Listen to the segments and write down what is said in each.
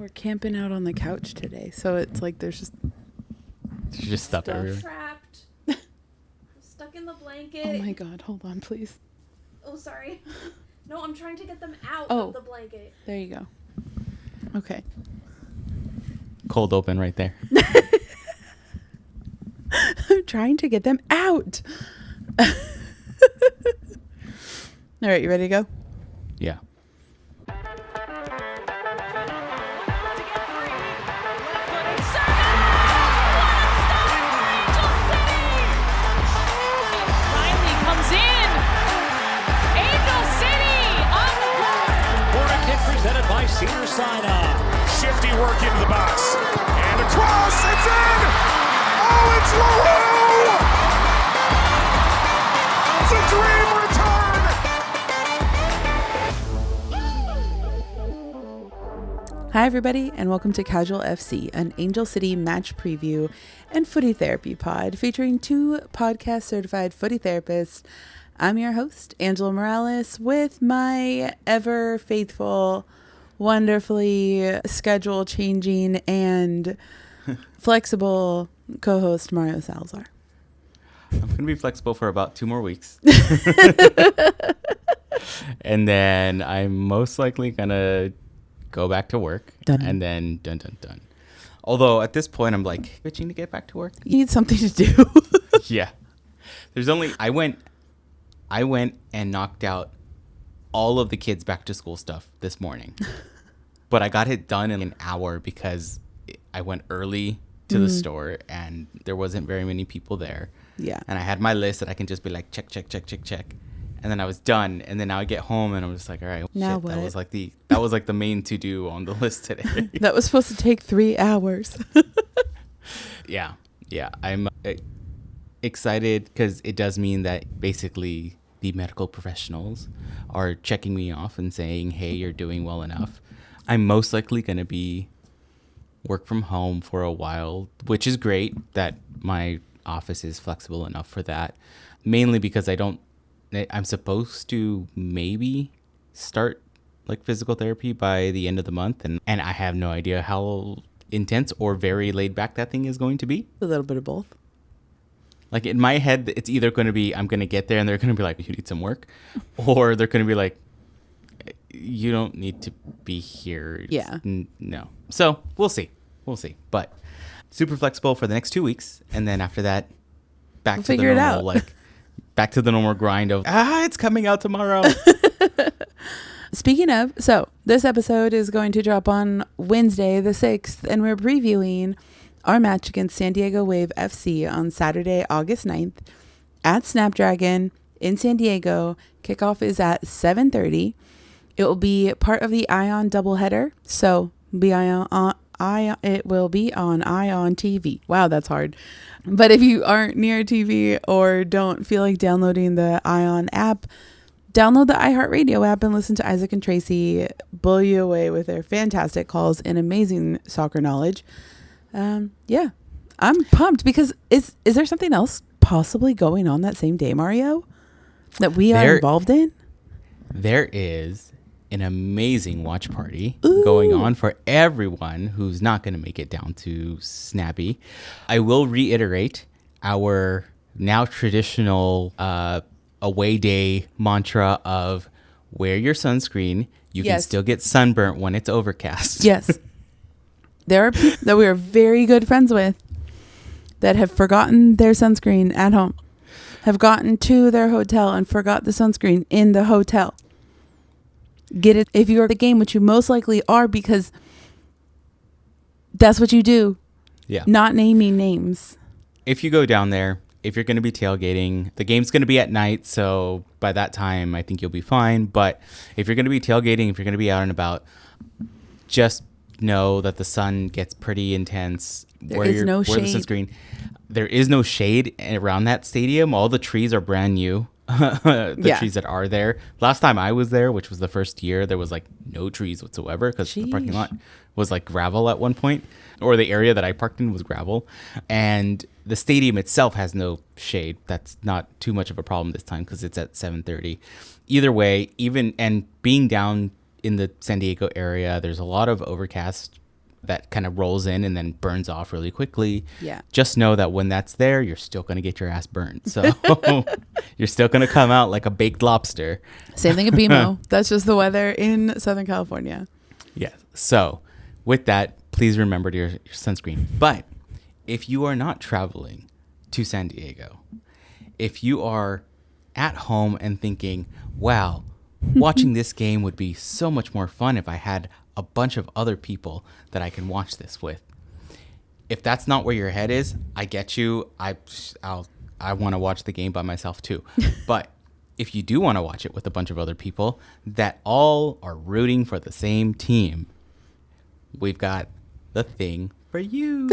we're camping out on the couch today, so it's like there's just stuff everywhere. Trapped. Stuck in the blanket. Oh my god, hold on, please. Oh, sorry. No, I'm trying to get them out of the blanket. There you go. Okay. Cold open right there. I'm trying to get them out. All right, you ready to go? Yeah. Presented by Cedar Sinai. Shifty work into the box. And across, it's in! Oh, it's Leroux! It's a dream return! Hi, everybody, and welcome to Casual FC, an Angel City match preview and footy therapy pod featuring two podcast-certified footy therapists. I'm your host, Angela Morales, with my ever-faithful, wonderfully schedule-changing and flexible co-host, Mario Salazar. I'm going to be flexible for about 2 more weeks. And then I'm most likely going to go back to work. Done. And then done. Although at this point, I'm like, itching to get back to work. You need something to do. Yeah. I went and knocked out all of the kids' back to school stuff this morning. But I got it done in an hour because I went early to the store and there wasn't very many people there. Yeah. And I had my list that I can just be like, check. And then I was done. And then now I get home and I'm just like, all right, now shit, what? That was like the main to do on the list today. That was supposed to take 3 hours. Yeah. I'm excited because it does mean that basically the medical professionals are checking me off and saying, hey, you're doing well enough. I'm most likely going to be work from home for a while, which is great that my office is flexible enough for that. Mainly because I'm supposed to maybe start like physical therapy by the end of the month. And I have no idea how intense or very laid back that thing is going to be. A little bit of both. Like in my head, it's either going to be, I'm going to get there and they're going to be like, you need some work. Or they're going to be like, you don't need to be here. Yeah. No. So we'll see. But super flexible for the next 2 weeks. And then after that, back to the normal, back to the normal grind of, it's coming out tomorrow. Speaking of, so this episode is going to drop on Wednesday the 6th, and we're previewing our match against San Diego Wave FC on Saturday, August 9th at Snapdragon in San Diego. Kickoff is at 7:30. It will be part of the Ion doubleheader, so it will be on Ion TV. Wow, that's hard. But if you aren't near a TV or don't feel like downloading the Ion app, download the iHeartRadio app and listen to Isaac and Tracy blow you away with their fantastic calls and amazing soccer knowledge. Yeah, I'm pumped because is there something else possibly going on that same day, Mario, that we are involved in? There is an amazing watch party going on for everyone who's not going to make it down to Snappy. I will reiterate our now traditional away day mantra of wear your sunscreen. You can still get sunburnt when it's overcast. Yes. There are people that we are very good friends with that have forgotten their sunscreen at home, have gotten to their hotel and forgot the sunscreen in the hotel. Get it if you're at the game, which you most likely are because that's what you do. Yeah. Not naming names. If you go down there, if you're going to be tailgating, the game's going to be at night. So by that time, I think you'll be fine. But if you're going to be tailgating, if you're going to be out and about, just know that the sun gets pretty intense. Wear the sunscreen. There is no shade around that stadium. All the trees are brand new. Trees that are there. Last time I was there, which was the first year, there was like no trees whatsoever because the parking lot was like gravel at one point, or the area that I parked in was gravel. And the stadium itself has no shade. That's not too much of a problem this time because it's at 7:30. Either way, and being down in the San Diego area, there's a lot of overcast that kind of rolls in and then burns off really quickly. Yeah. Just know that when that's there, you're still going to get your ass burned. So you're still going to come out like a baked lobster. Same thing at BMO. That's just the weather in Southern California. Yeah. So with that, please remember your sunscreen. But if you are not traveling to San Diego, if you are at home and thinking, wow, watching this game would be so much more fun if I had a bunch of other people that I can watch this with. If that's not where your head is, I get you. I want to watch the game by myself too. But if you do want to watch it with a bunch of other people that all are rooting for the same team, we've got the thing for you.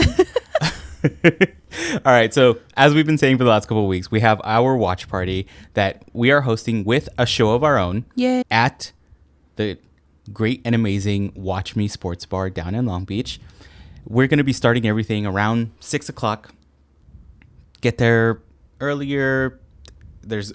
All right. So as we've been saying for the last couple of weeks, we have our watch party that we are hosting with a show of our own. Yay. At the great and amazing Watch Me Sports Bar down in Long Beach. We're going to be starting everything around 6 o'clock. Get there earlier. There's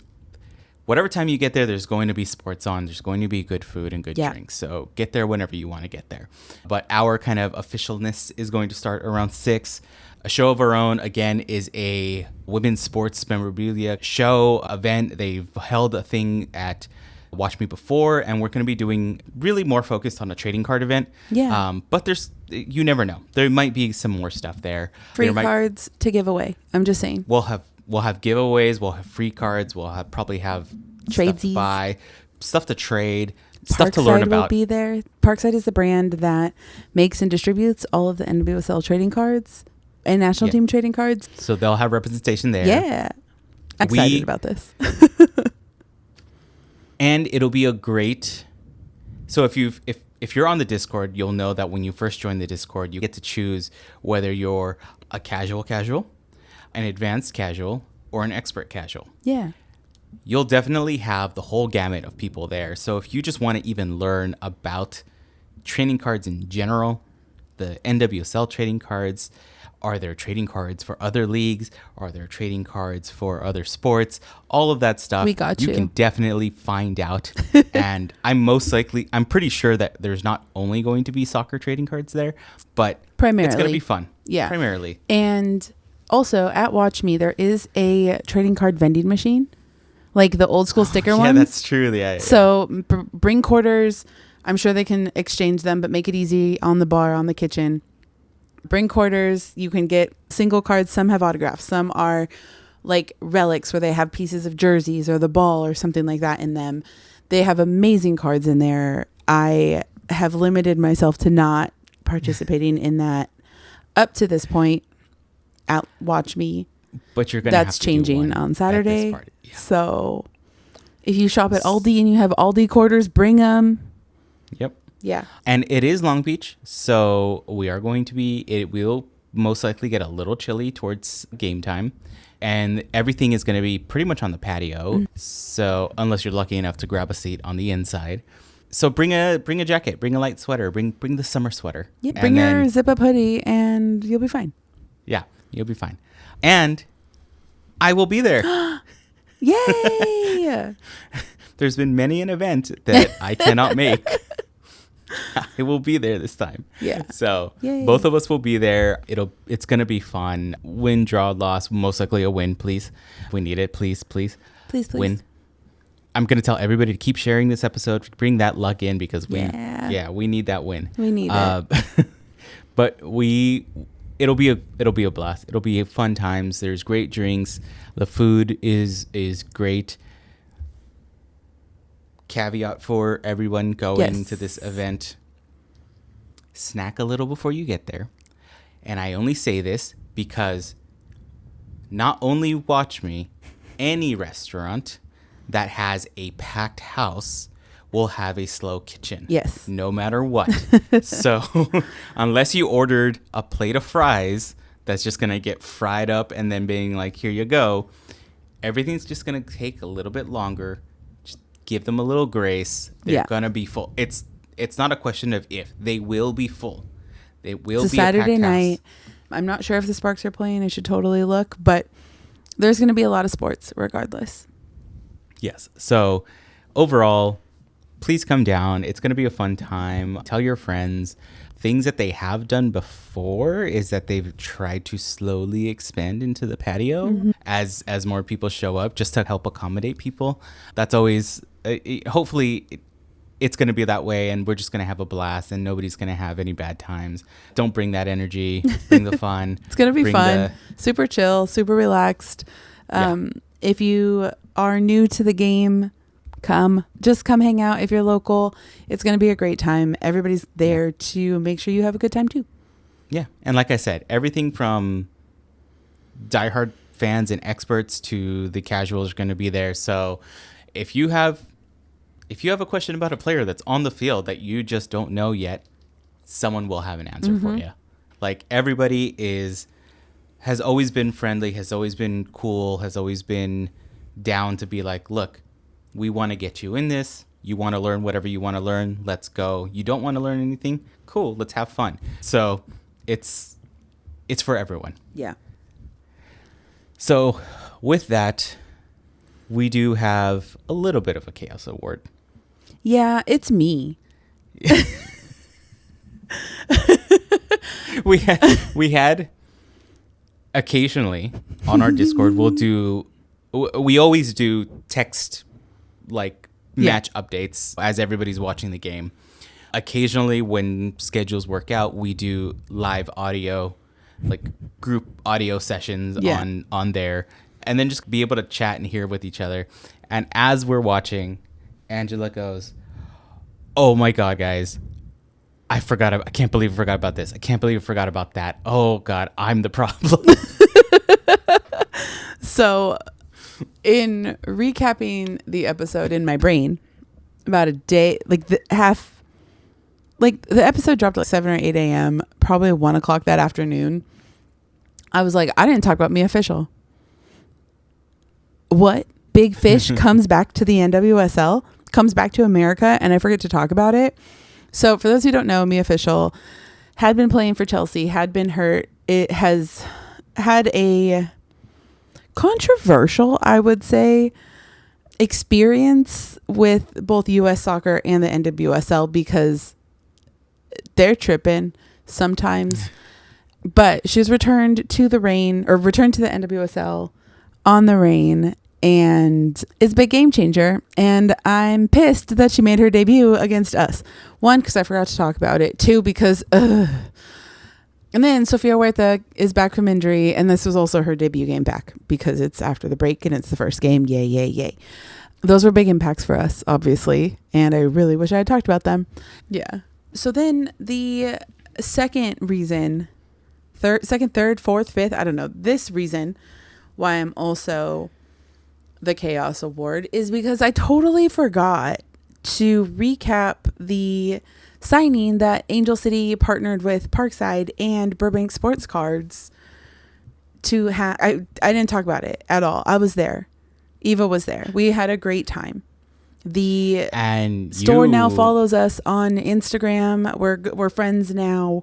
whatever time you get there, there's going to be sports on. There's going to be good food and good drinks. So get there whenever you want to get there. But our kind of officialness is going to start around 6. A show of our own, again, is a women's sports memorabilia show event. They've held a thing at Watch Me before, and we're going to be doing really more focused on a trading card event. Yeah. But you never know. There might be some more stuff there. Free cards to give away. I'm just saying. We'll have giveaways. We'll have free cards. We'll probably have stuff to buy, stuff to trade, stuff to learn about. Parkside will be there. Parkside is the brand that makes and distributes all of the NWSL trading cards and national team trading cards. So they'll have representation there. Yeah. Excited about this. And it'll be a great. So if you're on the Discord, you'll know that when you first join the Discord, you get to choose whether you're a casual, an advanced casual, or an expert casual. Yeah. You'll definitely have the whole gamut of people there. So if you just want to even learn about trading cards in general, the NWSL trading cards, are there trading cards for other leagues? Are there trading cards for other sports? All of that stuff. We got you. You can definitely find out. And I'm pretty sure that there's not only going to be soccer trading cards there, but primarily it's going to be fun. Yeah. Primarily. And also at Watch Me, there is a trading card vending machine, like the old school sticker ones. Yeah, that's true. Yeah. So bring quarters. I'm sure they can exchange them, but make it easy on the bar, on the kitchen. Bring quarters. You can get single cards. Some have autographs. Some are like relics where they have pieces of jerseys or the ball or something like that in them. They have amazing cards in there. I have limited myself to not participating in that up to this point at Watch Me. But you're going to have to changing on Saturday. Yeah. So if you shop at Aldi and you have Aldi quarters, bring them. Yep. Yeah. And it is Long Beach, so it will most likely get a little chilly towards game time. And everything is going to be pretty much on the patio. Mm. So unless you're lucky enough to grab a seat on the inside. So bring a jacket, bring a light sweater, bring the summer sweater. Yeah, bring your zip up hoodie and you'll be fine. Yeah, you'll be fine. And I will be there. Yay! There's been many an event that I cannot make. I will be there this time. Yeah. So Yay. Both of us will be there. It's gonna be fun. Win, draw, loss, most likely a win, please. We need it, please. Please. Win. I'm gonna tell everybody to keep sharing this episode. Bring that luck in because we need that win. We need it. But it'll be a blast. It'll be fun times. There's great drinks. The food is great. Caveat for everyone going to this event: snack a little before you get there. And I only say this because not only Watch Me, any restaurant that has a packed house will have a slow kitchen. Yes. No matter what. So unless you ordered a plate of fries that's just going to get fried up and then being like, here you go, everything's just going to take a little bit longer. Give them a little grace. They're gonna be full. It's not a question of if. They will be full. They will be a Saturday packed night. house. I'm not sure if the Sparks are playing. I should totally look, but there's gonna be a lot of sports regardless. Yes. So overall, please come down. It's going to be a fun time. Tell your friends. Things that they have done before is that they've tried to slowly expand into the patio as more people show up, just to help accommodate people. That's always, hopefully it's going to be that way, and we're just going to have a blast, and nobody's going to have any bad times. Don't bring that energy. Bring the fun. It's going to be fun. Super chill, super relaxed. If you are new to the game, just come hang out. If you're local, it's going to be a great time. Everybody's there to make sure you have a good time too. Yeah. And like I said, everything from diehard fans and experts to the casuals are going to be there. So if you have a question about a player that's on the field that you just don't know yet, someone will have an answer for you. Like, everybody has always been friendly, has always been cool, has always been down to be like, look, we want to get you in this. You want to learn whatever you want to learn. Let's go. You don't want to learn anything? Cool. Let's have fun. So it's for everyone. Yeah. So with that, we do have a little bit of a chaos award. Yeah, it's me. We had occasionally on our Discord, we always do text like match updates as everybody's watching the game. Occasionally, when schedules work out, we do live audio, like group audio sessions on there, and then just be able to chat and hear with each other. And as we're watching, Angela goes, "Oh my God, guys, I can't believe I forgot about this. I can't believe I forgot about that. Oh God, I'm the problem." So, in recapping the episode in my brain, about a day, the episode dropped at 7 or 8 a.m., probably 1 o'clock that afternoon. I was like, I didn't talk about Mia Official. What? Big Fish comes back to the NWSL, comes back to America, and I forget to talk about it. So for those who don't know, Mia Official had been playing for Chelsea, had been hurt. It has had a controversial, I would say, experience with both U.S. soccer and the NWSL because they're tripping sometimes. But she was returned to the NWSL on the rain, and it's a big game changer. And I'm pissed that she made her debut against us. 1, because I forgot to talk about it. 2, because and then Sofia Huerta is back from injury, and this was also her debut game back because it's after the break and it's the first game. Yay, yay, yay. Those were big impacts for us, obviously, and I really wish I had talked about them. Yeah. So then the second reason, third, fourth, fifth, I don't know, this reason why I'm also the Chaos Award is because I totally forgot to recap the signing that Angel City partnered with Parkside and Burbank Sports Cards to have. I didn't talk about it at all. I was there. Eva was there. We had a great time. The store now follows us on Instagram. We're friends now.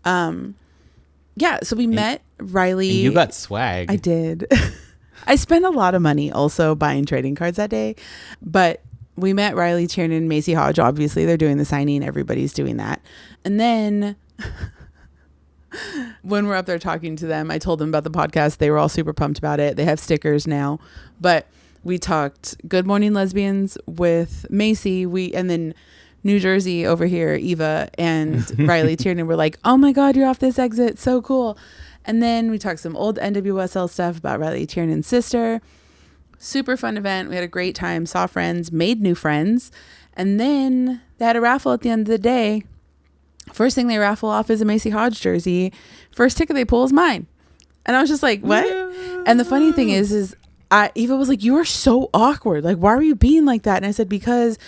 Yeah, so we met Riley. And you got swag. I did. I spent a lot of money also buying trading cards that day, but we met Riley, Tiernan, Macy Hodge. Obviously, they're doing the signing. Everybody's doing that. And then when we're up there talking to them, I told them about the podcast. They were all super pumped about it. They have stickers now. But we talked Good Morning Lesbians with Macy. And then New Jersey over here, Eva and Riley Tiernan were like, "Oh my God, you're off this exit. So cool." And then we talked some old NWSL stuff about Riley Tiernan's sister. Super fun event. We had a great time, saw friends, made new friends. And then they had a raffle at the end of the day. First thing they raffle off is a Macy Hodge jersey. First ticket they pull is mine. And I was just like, what? And the funny thing is Eva was like, "You are so awkward. Like, why are you being like that?" And I said, because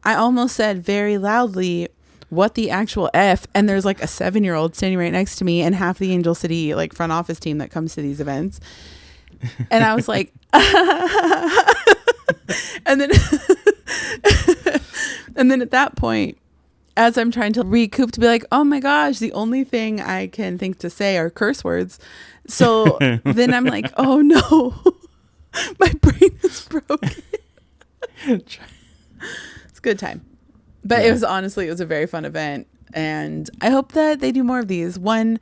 I almost said very loudly, "What the actual F?" And there's like a 7-year-old standing right next to me and half the Angel City front office team that comes to these events. And I was like, and then and then at that point, as I'm trying to recoup to be like, "Oh my gosh, the only thing I can think to say are curse words." So then I'm like, "Oh no, my brain is broken." It's a good time. But it was a very fun event. And I hope that they do more of these. One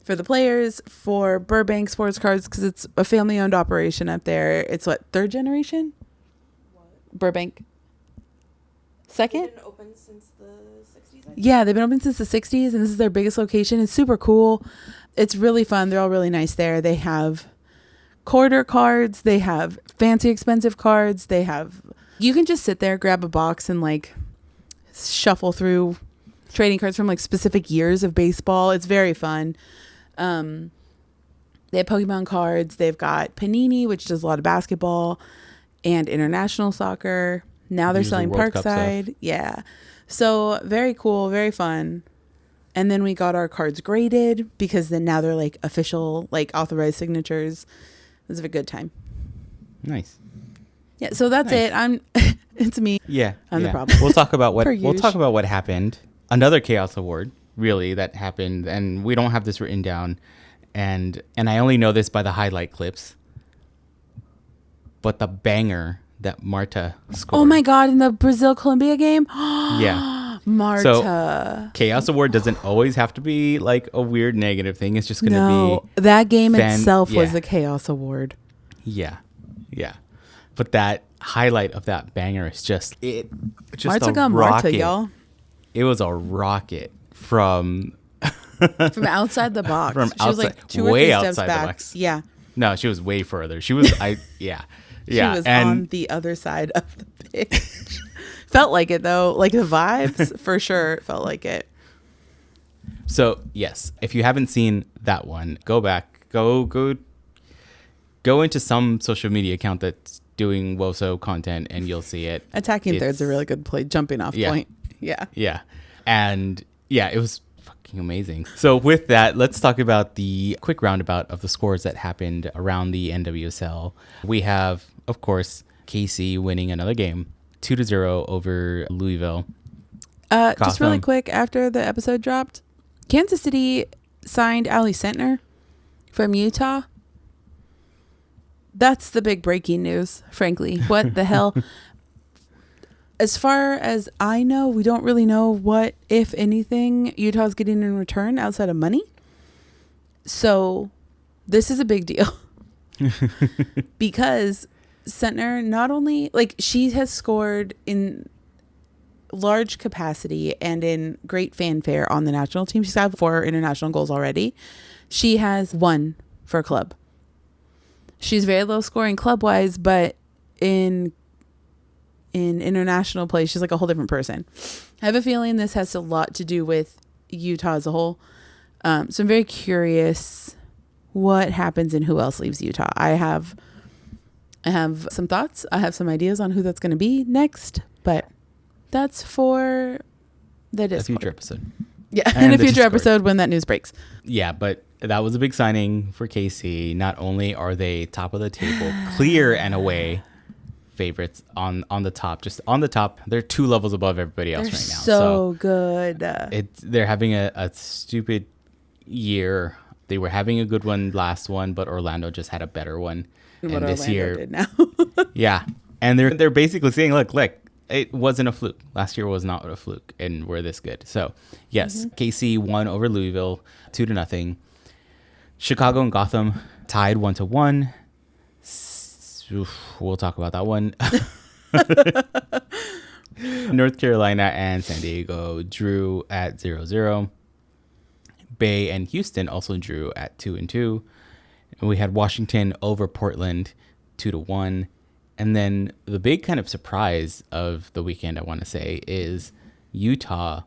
for the players, for Burbank Sports Cards, because it's a family-owned operation up there. It's what, third generation? What? Burbank. Second? They've been open since the 60s, I think. Yeah, they've been open since the 60s, and this is their biggest location. It's super cool. It's really fun. They're all really nice there. They have quarter cards. They have fancy, expensive cards. You can just sit there, grab a box, and like shuffle through trading cards from like specific years of baseball. It's very fun. They have Pokemon cards. They've got Panini, which does a lot of basketball and international soccer. Now they're selling Parkside. Yeah. So very cool, very fun. And then we got our cards graded because then now they're like official, like authorized signatures. It was a good time. Nice. Yeah. So that's it. It's me. Yeah. I'm the problem. We'll talk about what happened. Another Chaos Award, really, that happened, and we don't have this written down, and I only know this by the highlight clips. But the banger that Marta scored. Oh my God! In the Brazil-Colombia game. Yeah. Marta. So Chaos Award doesn't always have to be like a weird negative thing. It's just going to be that game itself was the Chaos Award. Yeah. Yeah. But that highlight of that banger is just Marta got Marta, y'all. It was a rocket from outside the box. From she outside, was like 2 or 3 way steps outside back. the box. Yeah. No, she was way further. She was yeah. She was on the other side of the pitch. Felt like it though. Like the vibes, for sure, felt like it. So yes, if you haven't seen that one, go back. Go into some social media account that's doing WOSO content and you'll see it. Attacking third's a really good play, jumping off point. Yeah. Yeah. And yeah, it was fucking amazing. So with that, let's talk about the quick roundabout of the scores that happened around the NWSL. We have, of course, KC winning another game, 2-0 over Louisville. Just really quick, after the episode dropped, Kansas City signed Ali Sentner from Utah. That's the big breaking news, frankly. What the hell? As far as I know, we don't really know what, if anything, Utah's getting in return outside of money. So this is a big deal. Because Sentner, not only, like, she has scored in large capacity and in great fanfare on the national team. She's got 4 international goals already. She has 1 for club. She's very low scoring club wise, but in international play, she's like a whole different person. I have a feeling this has a lot to do with Utah as a whole. So I'm very curious what happens and who else leaves Utah. I have some thoughts. I have some ideas on who that's going to be next, but that's for the Discord. A future episode. Yeah, in a future episode when that news breaks. Yeah, but that was a big signing for KC. Not only are they top of the table, clear and away favorites on the top, just on the top. They're 2 levels above everybody else right now. So good. They're having a stupid year. They were having a good one last one, but Orlando just had a better one. And this year did now. Yeah, and they're basically saying, look, it wasn't a fluke. Last year was not a fluke, and we're this good. So yes, KC won over Louisville 2-0. Chicago and Gotham tied 1-1. We'll talk about that one. North Carolina and San Diego drew at 0-0. Bay and Houston also drew at 2-2. And we had Washington over Portland 2-1. And then the big kind of surprise of the weekend, I want to say, is Utah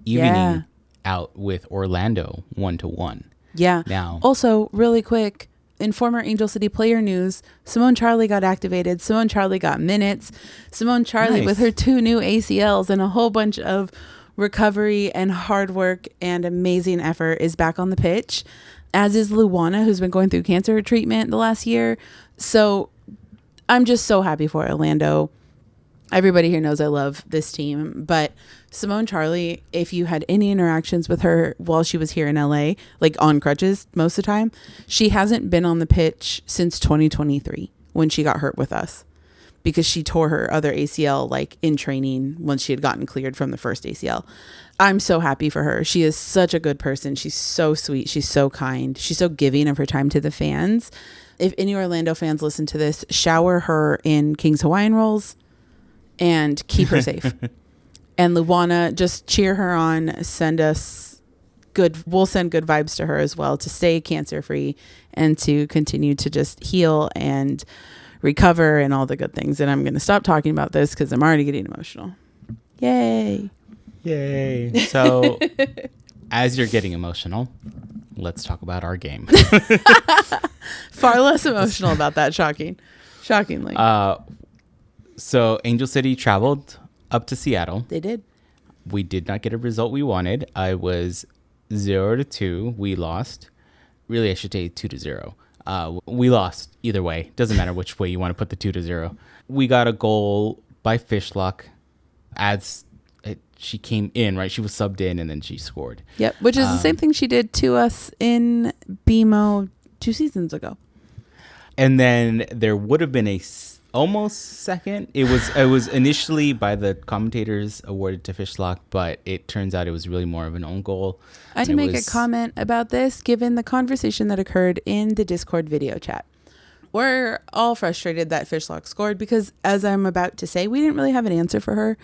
evening out with Orlando 1-1. Yeah. Now, also, really quick, in former Angel City player news, Simone Charlie got activated. Simone Charlie got minutes. Simone Charlie, with her 2 new ACLs and a whole bunch of recovery and hard work and amazing effort, is back on the pitch, as is Luana, who's been going through cancer treatment the last year. So I'm just so happy for Orlando. Everybody here knows I love this team, but Simone Charlie, if you had any interactions with her while she was here in LA, like on crutches most of the time, she hasn't been on the pitch since 2023 when she got hurt with us. because she tore her other ACL like in training once she had gotten cleared from the first ACL. I'm so happy for her. She is such a good person. She's so sweet. She's so kind. She's so giving of her time to the fans. If any Orlando fans listen to this, shower her in King's Hawaiian rolls and keep her safe. And Luana, just cheer her on. Send us we'll send good vibes to her as well to stay cancer free and to continue to just heal and recover and all the good things. And I'm going to stop talking about this because I'm already getting emotional. Yay. So as you're getting emotional, let's talk about our game. Far less emotional about that, shockingly. So Angel City traveled up to Seattle. They did. We did not get a result we wanted. I was 0-2. We lost. Really, I should say 2-0. We lost either way. Doesn't matter which way you want to put the 2-0. We got a goal by Fishlock. She came in, right? She was subbed in and then she scored. Yep, which is the same thing she did to us in BMO 2 seasons ago. And then there would have been almost second. It was initially by the commentators awarded to Fishlock, but it turns out it was really more of an own goal. I can make a comment about this given the conversation that occurred in the Discord video chat. We're all frustrated that Fishlock scored because, as I'm about to say, we didn't really have an answer for her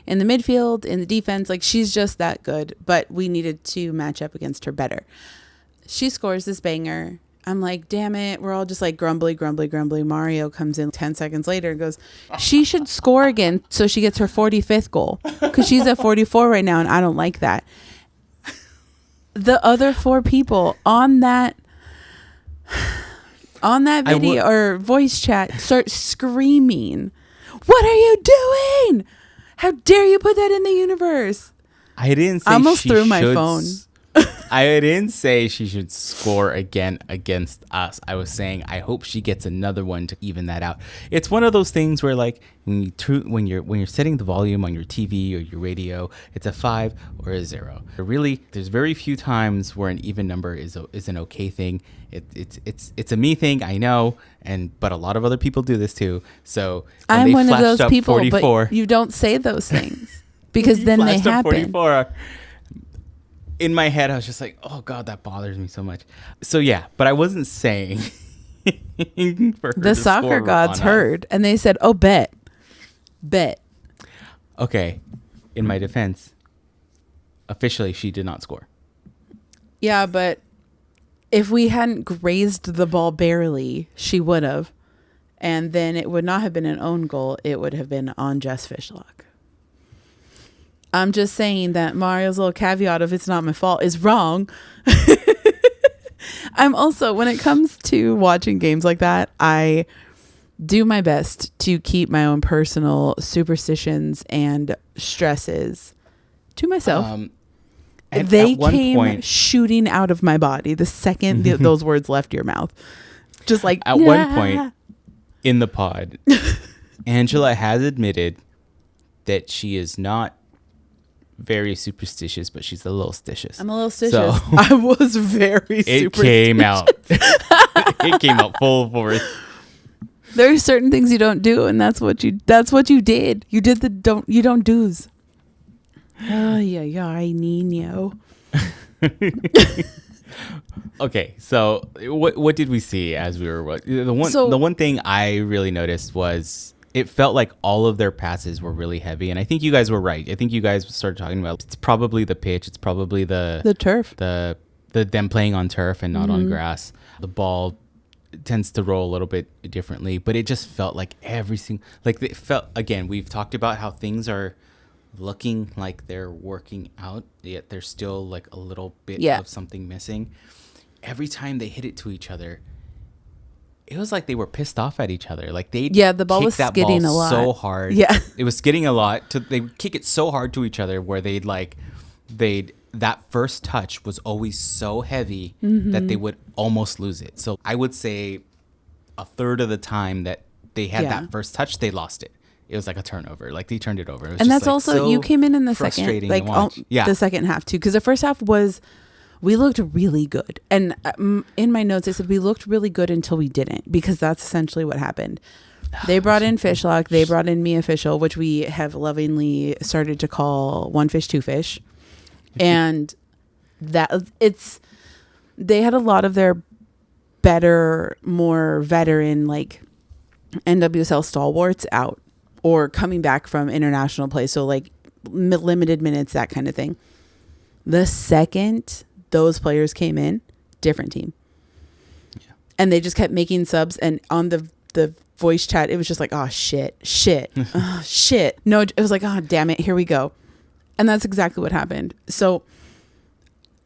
in the midfield, in the defense. Like, she's just that good, but we needed to match up against her better. She scores this banger. I'm like, damn it. We're all just like grumbly. Mario comes in 10 seconds later and goes, she should score again so she gets her 45th goal because she's at 44 right now and I don't like that. The other 4 people on that video or voice chat start screaming, what are you doing? How dare you put that in the universe? I didn't say I almost threw my phone. I didn't say she should score again against us. I was saying I hope she gets another one to even that out. It's one of those things where, like, when you're setting the volume on your TV or your radio, it's a 5 or a 0. Really, there's very few times where an even number is an okay thing. It's a me thing, I know, but a lot of other people do this too. So when I'm one of those people, 44, but you don't say those things because then they happen. 44, in my head, I was just like, oh, God, that bothers me so much. So, yeah, but I wasn't saying for her the soccer gods heard, and they said, oh, bet. Okay, in my defense, officially, she did not score. Yeah, but if we hadn't grazed the ball barely, she would have. And then it would not have been an own goal. It would have been on Jess Fishlock. I'm just saying that Mario's little caveat of it's not my fault is wrong. I'm also, when it comes to watching games like that, I do my best to keep my own personal superstitions and stresses to myself. They came shooting out of my body the second those words left your mouth. Just like, at one point in the pod, Angela has admitted that she is not very superstitious, but she's a little stitious. I'm a little stitious. So, I was very superstitious. It came out. It came out full force. There are certain things you don't do, and that's what you did. You did the you don't do's. Oh yeah, Nino. Okay, so what did we see as we were the one thing I really noticed was it felt like all of their passes were really heavy, and I think you guys were right. I think you guys started talking about it's probably the pitch, it's probably the turf, the them playing on turf and not on grass. The ball tends to roll a little bit differently, but it just felt like it felt, again, we've talked about how things are looking like they're working out, yet there's still like a little bit of something missing. Every time they hit it to each other, it was like they were pissed off at each other. Like the ball was skidding a lot so hard. Yeah, it was skidding a lot. They would kick it so hard to each other where that first touch was always so heavy that they would almost lose it. So I would say a third of the time that they had that first touch, they lost it. It was like a turnover. Like they turned it over. It was and just that's like also so you came in the second, like the second half too, because the first half was. We looked really good. And in my notes, I said we looked really good until we didn't, because that's essentially what happened. They brought in Fishlock. They brought in Me Official, which we have lovingly started to call One Fish, Two Fish. And they had a lot of their better, more veteran, like NWSL stalwarts out or coming back from international play. So like limited minutes, that kind of thing. The second those players came in, different team. Yeah. And they just kept making subs. And on the voice chat, it was just like, oh, shit. Oh, shit. No, it was like, oh, damn it. Here we go. And that's exactly what happened. So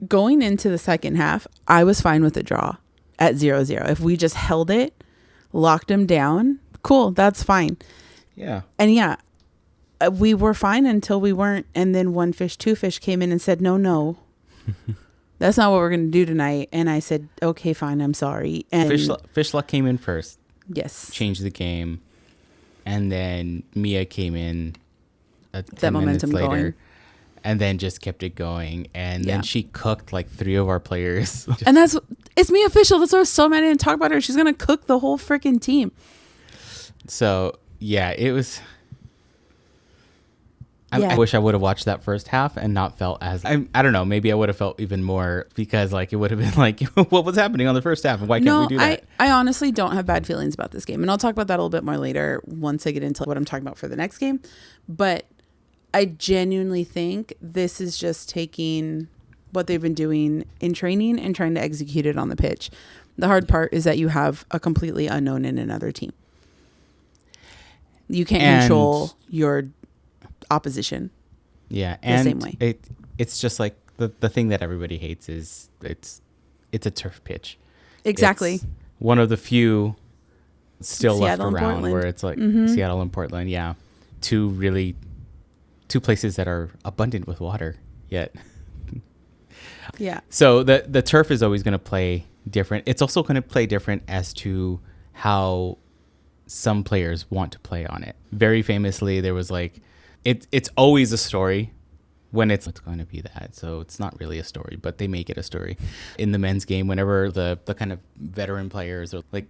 going into the second half, I was fine with the draw at 0-0. If we just held it, locked them down, cool, that's fine. Yeah. And yeah, we were fine until we weren't. And then One Fish, Two Fish came in and said, no, that's not what we're going to do tonight. And I said, okay, fine, I'm sorry. And Fishlock came in first. Yes. Changed the game. And then Mia came in that momentum later. Going. And then just kept it going. And then she cooked like 3 of our players. And it's Me Official. That's why I was so mad I didn't talk about her. She's going to cook the whole freaking team. So, yeah, it was... I wish I would have watched that first half and not felt as... I don't know. Maybe I would have felt even more because like it would have been like, what was happening on the first half? And why can't we do that? I honestly don't have bad feelings about this game. And I'll talk about that a little bit more later once I get into what I'm talking about for the next game. But I genuinely think this is just taking what they've been doing in training and trying to execute it on the pitch. The hard part is that you have a completely unknown in another team. You can't control your opposition. Yeah, and the same way. It's just like the thing that everybody hates is it's a turf pitch. Exactly. It's one of the few still Seattle left around where it's like Seattle and Portland. Yeah, two places that are abundant with water yet. Yeah. So the turf is always going to play different. It's also going to play different as to how some players want to play on it. Very famously, there was like, it's always a story when it's going to be that. So it's not really a story, but they make it a story. In the men's game, whenever the kind of veteran players, or like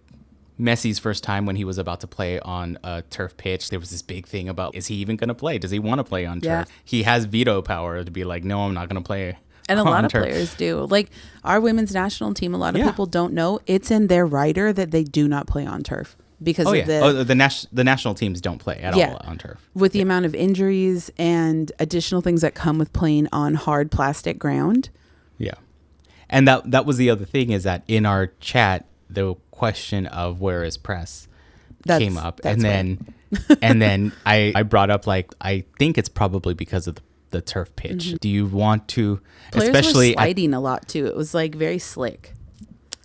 Messi's first time when he was about to play on a turf pitch, there was this big thing about, is he even going to play? Does he want to play on turf? He has veto power to be like, no, I'm not going to play. And a lot of players do. Like our women's national team, a lot of people don't know it's in their rider that they do not play on turf. Because the national teams don't play at all on turf. With the amount of injuries and additional things that come with playing on hard plastic ground. Yeah. And that was the other thing, is that in our chat, the question of where is press came up. And then I brought up, like, I think it's probably because of the turf pitch. Mm-hmm. Do you want to... Players especially were sliding a lot, too. It was, like, very slick.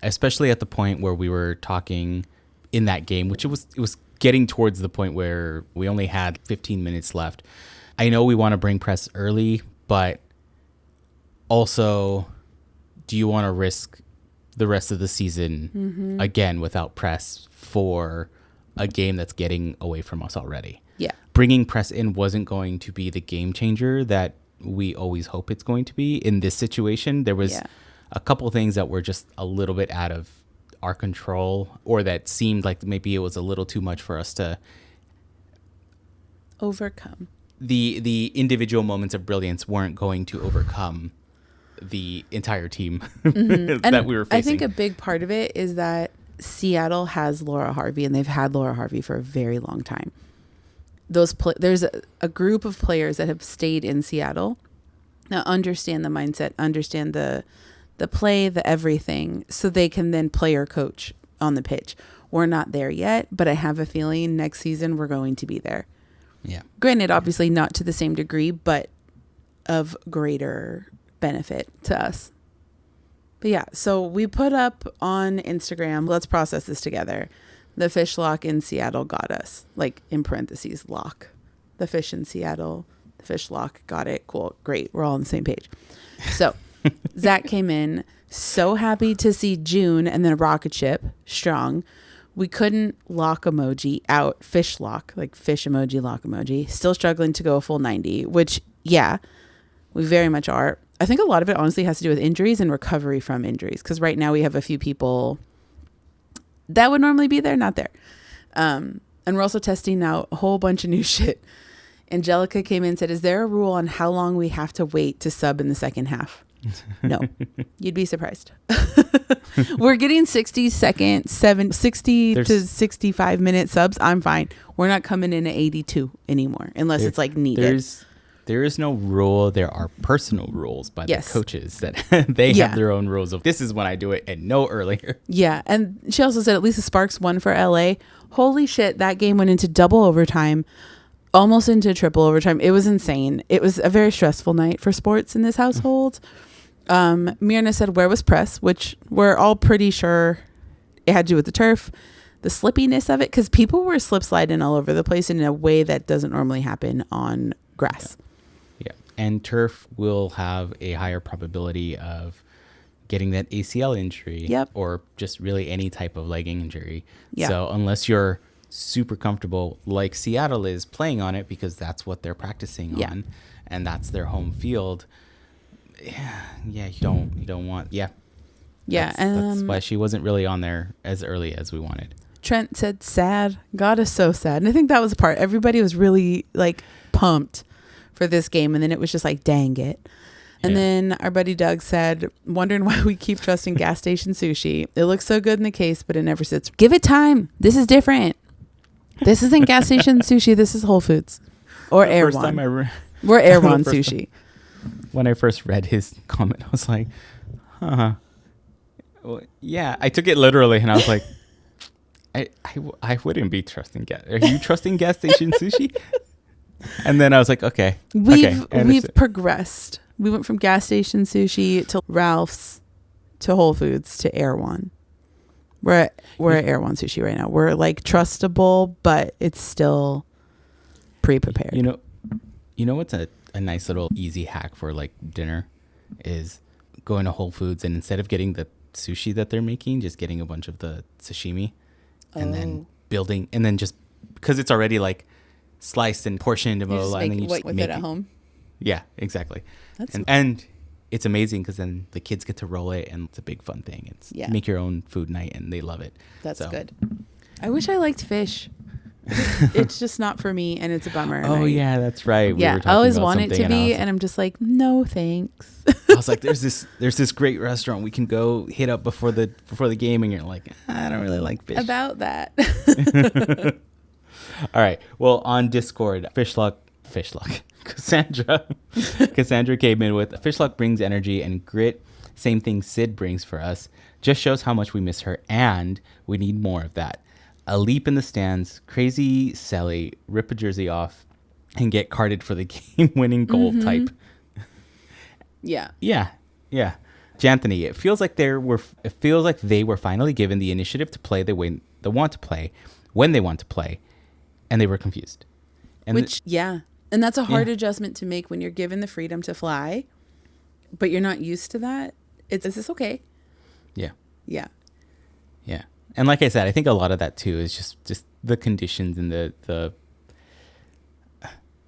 Especially at the point where we were talking... in that game, which it was getting towards the point where we only had 15 minutes left. I know we want to bring press early, but also, do you want to risk the rest of the season again without press for a game that's getting away from us already? Yeah. Bringing press in wasn't going to be the game changer that we always hope it's going to be. In this situation, there was a couple things that were just a little bit out of our control, or that seemed like maybe it was a little too much for us to overcome. The individual moments of brilliance weren't going to overcome the entire team that we were facing. I think a big part of it is that Seattle has Laura Harvey, and they've had Laura Harvey for a very long time. There's a group of players that have stayed in Seattle now, understand the mindset, understand the play, the everything, so they can then play or coach on the pitch. We're not there yet, but I have a feeling next season we're going to be there. Yeah. Granted, obviously not to the same degree, but of greater benefit to us. But yeah, so we put up on Instagram, let's process this together. The fish lock in Seattle got us, like in parentheses, lock. The fish in Seattle, the fish lock, got it. Cool. Great. We're all on the same page. So Zach came in so happy to see June and then a rocket ship strong. We couldn't lock emoji out, fish lock, like fish emoji, lock emoji. Still struggling to go a full 90, which, yeah, we very much are. I think a lot of it honestly has to do with injuries and recovery from injuries, because right now we have a few people that would normally be there, not there. And we're also testing out a whole bunch of new shit. Angelica came in and said, is there a rule on how long we have to wait to sub in the second half? No. You'd be surprised. We're getting 60 to 65 minute subs. I'm fine. We're not coming in at 82 anymore unless it's like needed. There is no rule. There are personal rules by the coaches that they Yeah. have their own rules of this is when I do it and no earlier. Yeah. And she also said at least the Sparks won for LA. Holy shit. That game went into double overtime, almost into triple overtime. It was insane. It was a very stressful night for sports in this household. Mirna said, where was press? Which we're all pretty sure it had to do with the turf, the slippiness of it, because people were slip sliding all over the place in a way that doesn't normally happen on grass. Yeah. And turf will have a higher probability of getting that ACL injury or just really any type of legging injury. Yeah. So unless you're super comfortable like Seattle is playing on it because that's what they're practicing on and that's their home field. You don't want that's why she wasn't really on there as early as we wanted. Trent said sad. God is so sad. And I think that was the part. Everybody was really like pumped for this game, and then it was just like, dang it. And then our buddy Doug said, wondering why we keep trusting gas station sushi. It looks so good in the case, but it never sits. Give it time. This is different. This isn't gas station sushi. This is Whole Foods or Erewhon. We're Erewhon sushi. When I first read his comment, I was like, well, yeah, I took it literally and I was like, I wouldn't be trusting gas. Are you trusting gas station sushi? And then I was like, okay. We've progressed. We went from gas station sushi to Ralph's to Whole Foods to Erewhon. We're at Erewhon sushi right now. We're like trustable, but it's still pre-prepared. You know what's a nice little easy hack for like dinner is going to Whole Foods and instead of getting the sushi that they're making, just getting a bunch of the sashimi and then building, and then just because it's already like sliced and portioned and then you just make it at home. Yeah, exactly. And it's amazing because then the kids get to roll it and it's a big fun thing. It's make your own food night and they love it. That's good. I wish I liked fish. It's just not for me, and it's a bummer. Yeah, that's right. I always want it to be, and I'm just like, no, thanks. I was like, there's this great restaurant we can go hit up before the game, and you're like, I don't really like fish. About that. All right. Well, on Discord, Fish luck. Cassandra came in with fish luck brings energy and grit. Same thing Sid brings for us. Just shows how much we miss her, and we need more of that. A leap in the stands, crazy Sally, rip a jersey off, and get carded for the game-winning goal type. Yeah. Janthony, it feels like they were finally given the initiative to play the way they want to play, when they want to play, and they were confused. And and that's a hard adjustment to make when you're given the freedom to fly, but you're not used to that. Is this okay? Yeah. Yeah. And like I said, I think a lot of that too is just the conditions and the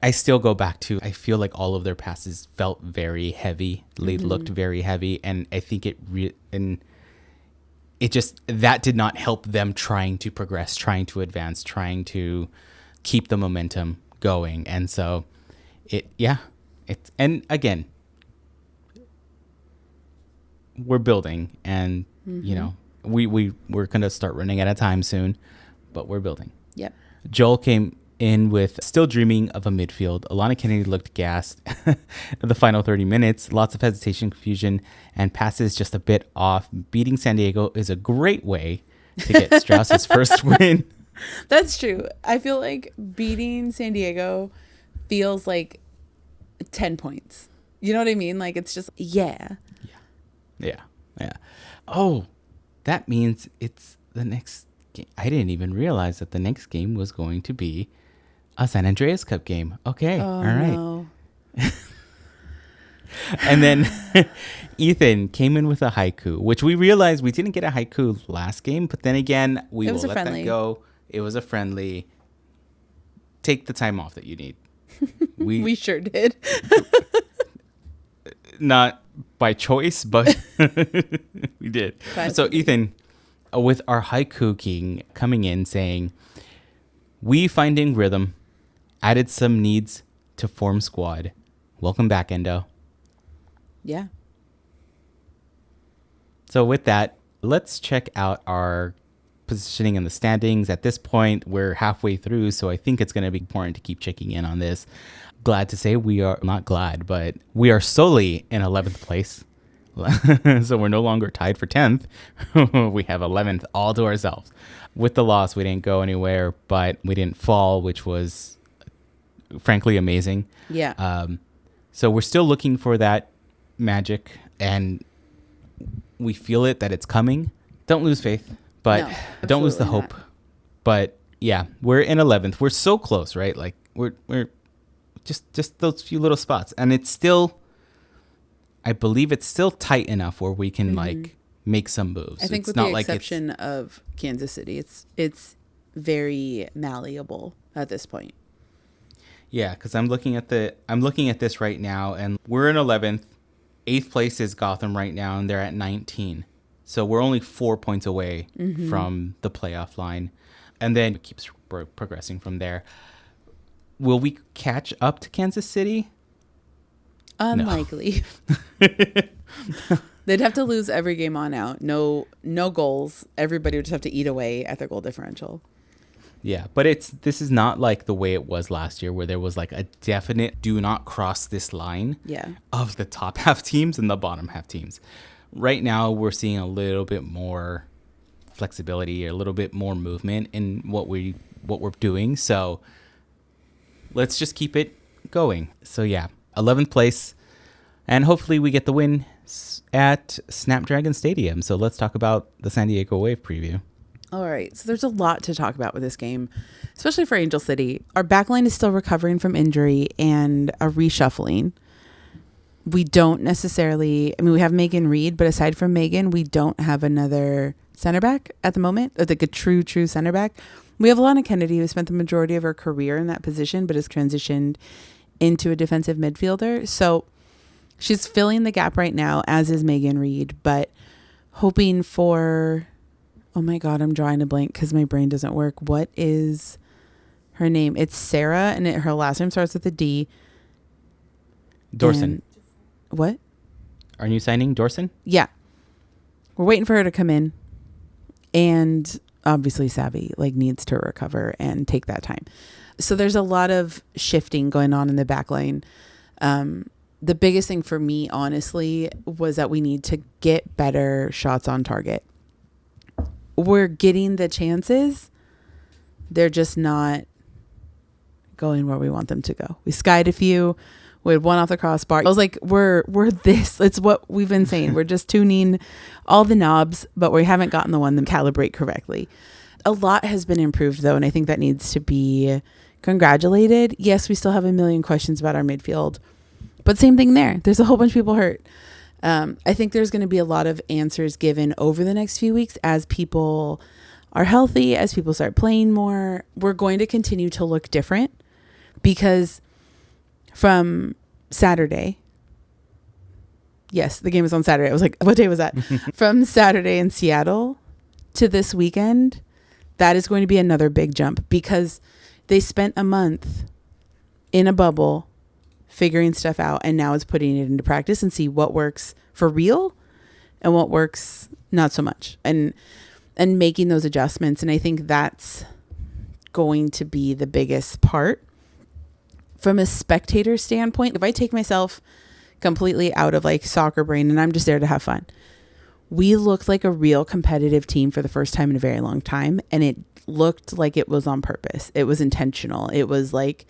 I still go back to, I feel like all of their passes felt very heavy. They looked very heavy. And I think that did not help them trying to progress, trying to advance, trying to keep the momentum going. And so and again, we're building and, we're going to start running out of time soon, but we're building. Yep. Joel came in with still dreaming of a midfield. Alana Kennedy looked gassed in the final 30 minutes. Lots of hesitation, confusion, and passes just a bit off. Beating San Diego is a great way to get Strauss's first win. That's true. I feel like beating San Diego feels like 10 points. You know what I mean? Like it's just, Yeah. Oh, that means it's the next game. I didn't even realize that the next game was going to be a San Andreas Cup game. Okay. All right. No. And then Ethan came in with a haiku, which we realized we didn't get a haiku last game, but then again, we will let that go. It was a friendly. Take the time off that you need. We sure did. Not by choice, but we did. So Ethan, with our haiku king coming in saying, We finding rhythm, added some needs to form squad. Welcome back, Endo. Yeah. So with that, let's check out our positioning in the standings. At this point, we're halfway through, so I think it's going to be important to keep checking in on this. Glad to say we are not glad, but we are solely in 11th place. So we're no longer tied for 10th. We have 11th all to ourselves. With the loss, we didn't go anywhere, but we didn't fall, which was frankly amazing. Yeah. So we're still looking for that magic, and we feel it that it's coming. Don't lose faith, but No, don't lose the absolutely hope. not. But yeah, we're in 11th. We're so close, right? Like we're just those few little spots, and it's still, I believe it's still tight enough where we can like make some moves. I think it's with not the like exception of Kansas City, it's very malleable at this point. Yeah, because I'm looking at this right now, and we're in 11th. 8th place is Gotham right now, and they're at 19. So we're only 4 points away from the playoff line, and then it keeps progressing from there. Will we catch up to Kansas City? Unlikely. They'd have to lose every game on out. No goals. Everybody would just have to eat away at their goal differential. Yeah, but this is not like the way it was last year, where there was like a definite do not cross this line of the top half teams and the bottom half teams. Right now, we're seeing a little bit more flexibility, a little bit more movement in what we're doing. So let's just keep it going. So yeah, 11th place, and hopefully we get the win at Snapdragon Stadium. So let's talk about the San Diego Wave preview. All right. So there's a lot to talk about with this game, especially for Angel City. Our backline is still recovering from injury and a reshuffling. We don't necessarily, we have Megan Reed, but aside from Megan, we don't have another center back at the moment, like a true center back. We have Alana Kennedy, who spent the majority of her career in that position, but has transitioned into a defensive midfielder. So she's filling the gap right now, as is Megan Reed, but hoping for... Oh my God, I'm drawing a blank because my brain doesn't work. What is her name? It's Sarah, and her last name starts with a D. Dorson. And what? Are you signing Dorson? Yeah. We're waiting for her to come in. And obviously Savvy needs to recover and take that time. So there's a lot of shifting going on in the back line. The biggest thing for me, honestly, was that we need to get better shots on target. We're getting the chances. They're just not going where we want them to go. We skied a few. We had one off the crossbar. I was like, we're this. It's what we've been saying. We're just tuning all the knobs, but we haven't gotten the one to calibrate correctly. A lot has been improved, though, and I think that needs to be congratulated. Yes, we still have a million questions about our midfield, but same thing there. There's a whole bunch of people hurt. I think there's going to be a lot of answers given over the next few weeks as people are healthy, as people start playing more. We're going to continue to look different because from Saturday, yes, the game was on Saturday. I was like, what day was that? From Saturday in Seattle to this weekend, that is going to be another big jump because they spent a month in a bubble figuring stuff out, and now it's putting it into practice and see what works for real and what works not so much, and making those adjustments. And I think that's going to be the biggest part from a spectator standpoint. If I take myself completely out of soccer brain and I'm just there to have fun, we looked like a real competitive team for the first time in a very long time, and it looked like it was on purpose. It was intentional. It was like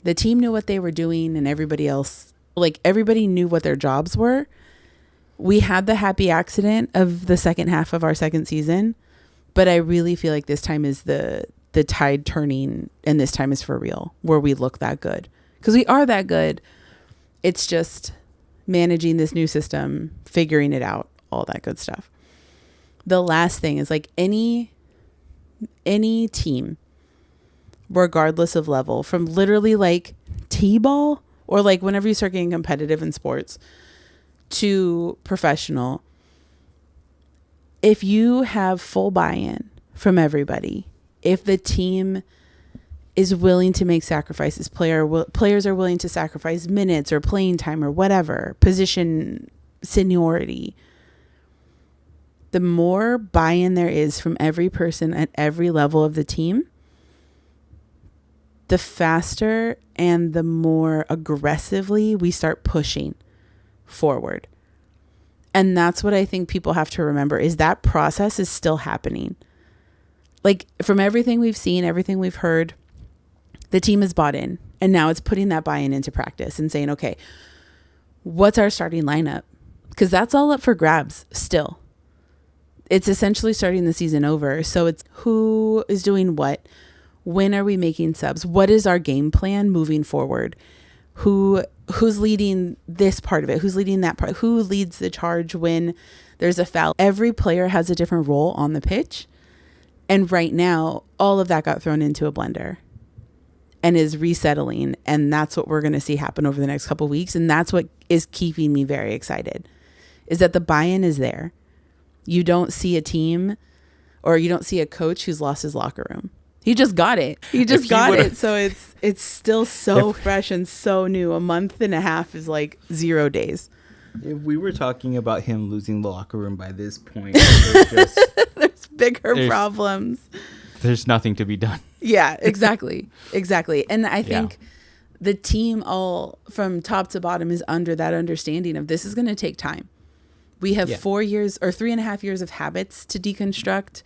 the team knew what they were doing, and everybody else, everybody knew what their jobs were. We had the happy accident of the second half of our second season, but I really feel like this time is the tide turning, and this time is for real, where we look that good. Because we are that good. It's just managing this new system, figuring it out, all that good stuff. The last thing is any team, regardless of level, from literally t-ball or whenever you start getting competitive in sports to professional, if you have full buy-in from everybody, if the team is willing to make sacrifices. Players are willing to sacrifice minutes or playing time or whatever, position, seniority. The more buy-in there is from every person at every level of the team, the faster and the more aggressively we start pushing forward. And that's what I think people have to remember, is that process is still happening. Like, from everything we've seen, everything we've heard, the team is bought in. And now it's putting that buy-in into practice and saying, okay, what's our starting lineup? Because that's all up for grabs still. It's essentially starting the season over. So it's who is doing what? When are we making subs? What is our game plan moving forward? Who's leading this part of it? Who's leading that part? Who leads the charge when there's a foul? Every player has a different role on the pitch. And right now, all of that got thrown into a blender and is resettling. And that's what we're going to see happen over the next couple of weeks. And that's what is keeping me very excited, is that the buy-in is there. You don't see a team, or you don't see a coach who's lost his locker room. He just got it. He just got it. So it's still so fresh and so new. A month and a half is like 0 days. If we were talking about him losing the locker room by this point, there's bigger problems. There's nothing to be done. Yeah, exactly. Exactly. And I think the team all from top to bottom is under that understanding of this is going to take time. We have 4 years or 3.5 years of habits to deconstruct,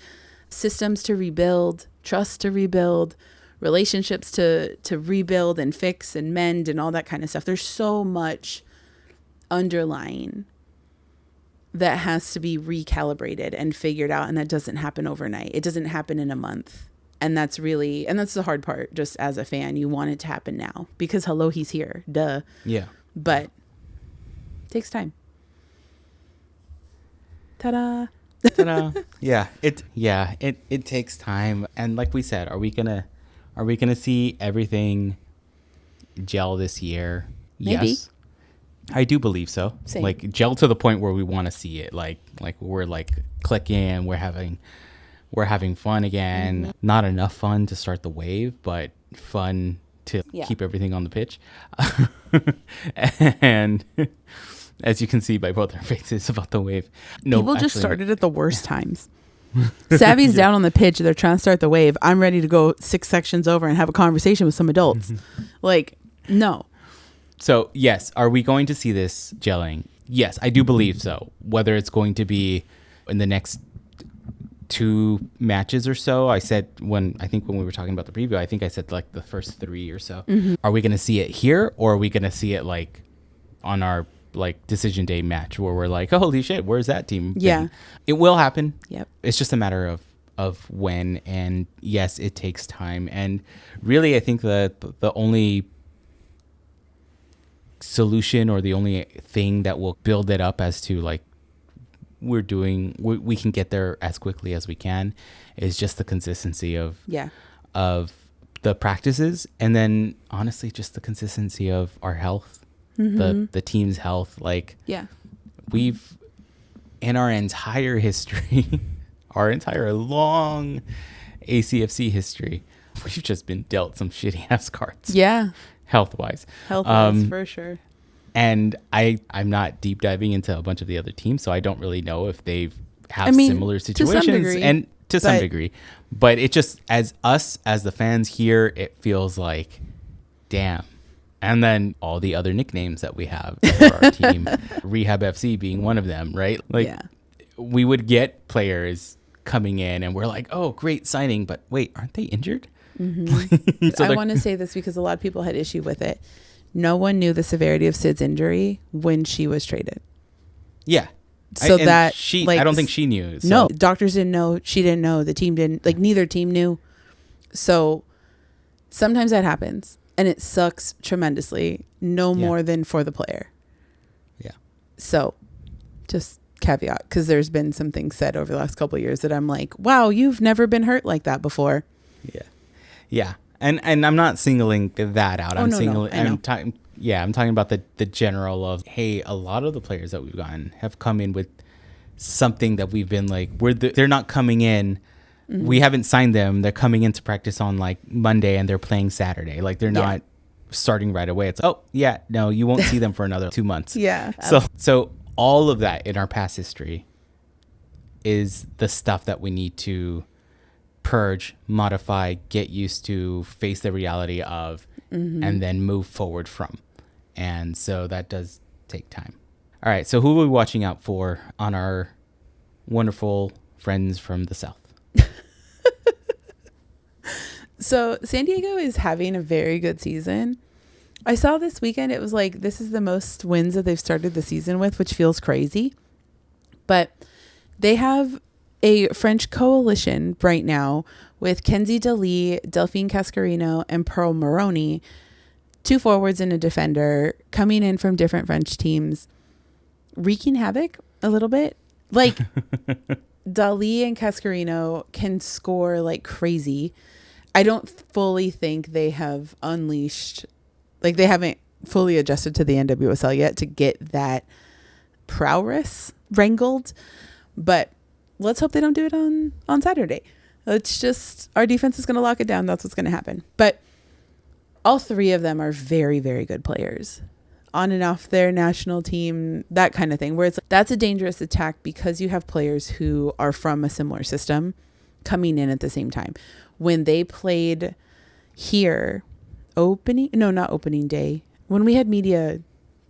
systems to rebuild, trust to rebuild, relationships to rebuild and fix and mend and all that kind of stuff. There's so much underlying that has to be recalibrated and figured out. And that doesn't happen overnight. It doesn't happen in a month. And that's the hard part. Just as a fan, you want it to happen now because hello, he's here. Duh. Yeah. But it takes time. Ta-da. Ta-da. It takes time. And like we said, are we gonna see everything gel this year? Maybe. Yes. I do believe so. Same. Like gel to the point where we want to see it. Like we're like clicking, we're having fun again. Mm-hmm. Not enough fun to start the wave, but fun to keep everything on the pitch. And as you can see by both our faces about the wave. No, people just started at the worst times. Savvy's down on the pitch. They're trying to start the wave. I'm ready to go 6 sections over and have a conversation with some adults. Like, no. So, yes. Are we going to see this gelling? Yes, I do believe so. Whether it's going to be in the next 2 matches or so. I said when we were talking about the preview, I think I said like the first 3 or so. Mm-hmm. Are we going to see it here, or are we going to see it like on our like decision day match where we're like, oh, holy shit, where's that team? Yeah. It will happen. Yep. It's just a matter of when, and yes, it takes time. And really, I think that the only solution or the only thing that will build it up as to like we can get there as quickly as we can is just the consistency of the practices, and then honestly just the consistency of our health. Mm-hmm. The team's health. Like, we've in our entire history, our entire long ACFC history, we've just been dealt some shitty ass cards. Yeah, health wise for sure. And I'm not deep diving into a bunch of the other teams, so I don't really know if they've similar situations to some degree. But it just, as the fans here, it feels like, damn. And then all the other nicknames that we have for our team, Rehab FC being one of them, right? Like, we would get players coming in and we're like, oh, great signing, but wait, aren't they injured? Mm-hmm. So I want to say this because a lot of people had issue with it. No one knew the severity of Sid's injury when she was traded. Yeah. So I don't think she knew. So. No, doctors didn't know. She didn't know. The team didn't. Like, neither team knew. So sometimes that happens. And it sucks tremendously, no more than for the player. Yeah. So just caveat, because there's been some things said over the last couple of years that I'm like, wow, you've never been hurt like that before. Yeah. Yeah. And I'm not singling that out. I'm talking about the general of, hey, a lot of the players that we've gotten have come in with something that we've been like, they're not coming in we haven't signed them. They're coming into practice on like Monday and they're playing Saturday. Like they're not starting right away. It's like, oh yeah, no, you won't see them for another 2 months. Yeah. So all of that in our past history is the stuff that we need to purge, modify, get used to, face the reality of, and then move forward from. And so that does take time. All right. So who are we watching out for on our wonderful friends from the South? So San Diego is having a very good season. I saw this weekend, it was like, this is the most wins that they've started the season with, which feels crazy. But they have a French coalition right now with Kenzie Daly, Delphine Cascarino, and Pearl Maroney, 2 forwards and a defender coming in from different French teams, wreaking havoc a little bit. Like Daly and Cascarino can score like crazy. I don't fully think they have unleashed, like they haven't fully adjusted to the NWSL yet to get that prowess wrangled. But let's hope they don't do it on Saturday. It's just, our defense is going to lock it down. That's what's going to happen. But all 3 of them are very, very good players on and off their national team, that kind of thing, where it's, that's a dangerous attack because you have players who are from a similar system coming in at the same time. When they played here, not opening day, when we had media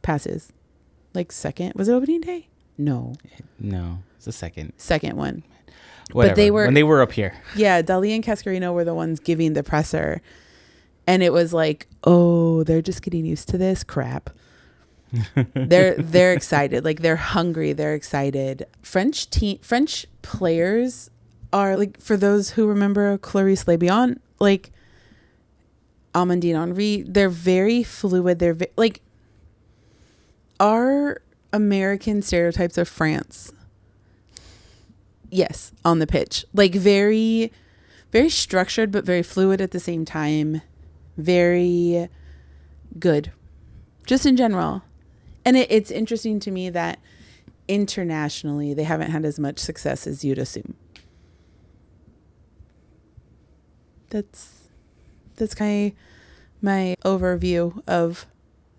passes, like was it opening day? No, it's the second one. Whatever. But when they were up here. Yeah, Daly and Cascarino were the ones giving the presser, and it was like, oh, they're just getting used to this crap. They're excited, like they're hungry, they're excited. French players are like, for those who remember Clarice Lebion, like Amandine Henry, they're very fluid. They're like our American stereotypes of France. Yes, on the pitch, like very, very structured, but very fluid at the same time. Very good, just in general. And it's interesting to me that internationally they haven't had as much success as you'd assume. That's kind of my overview of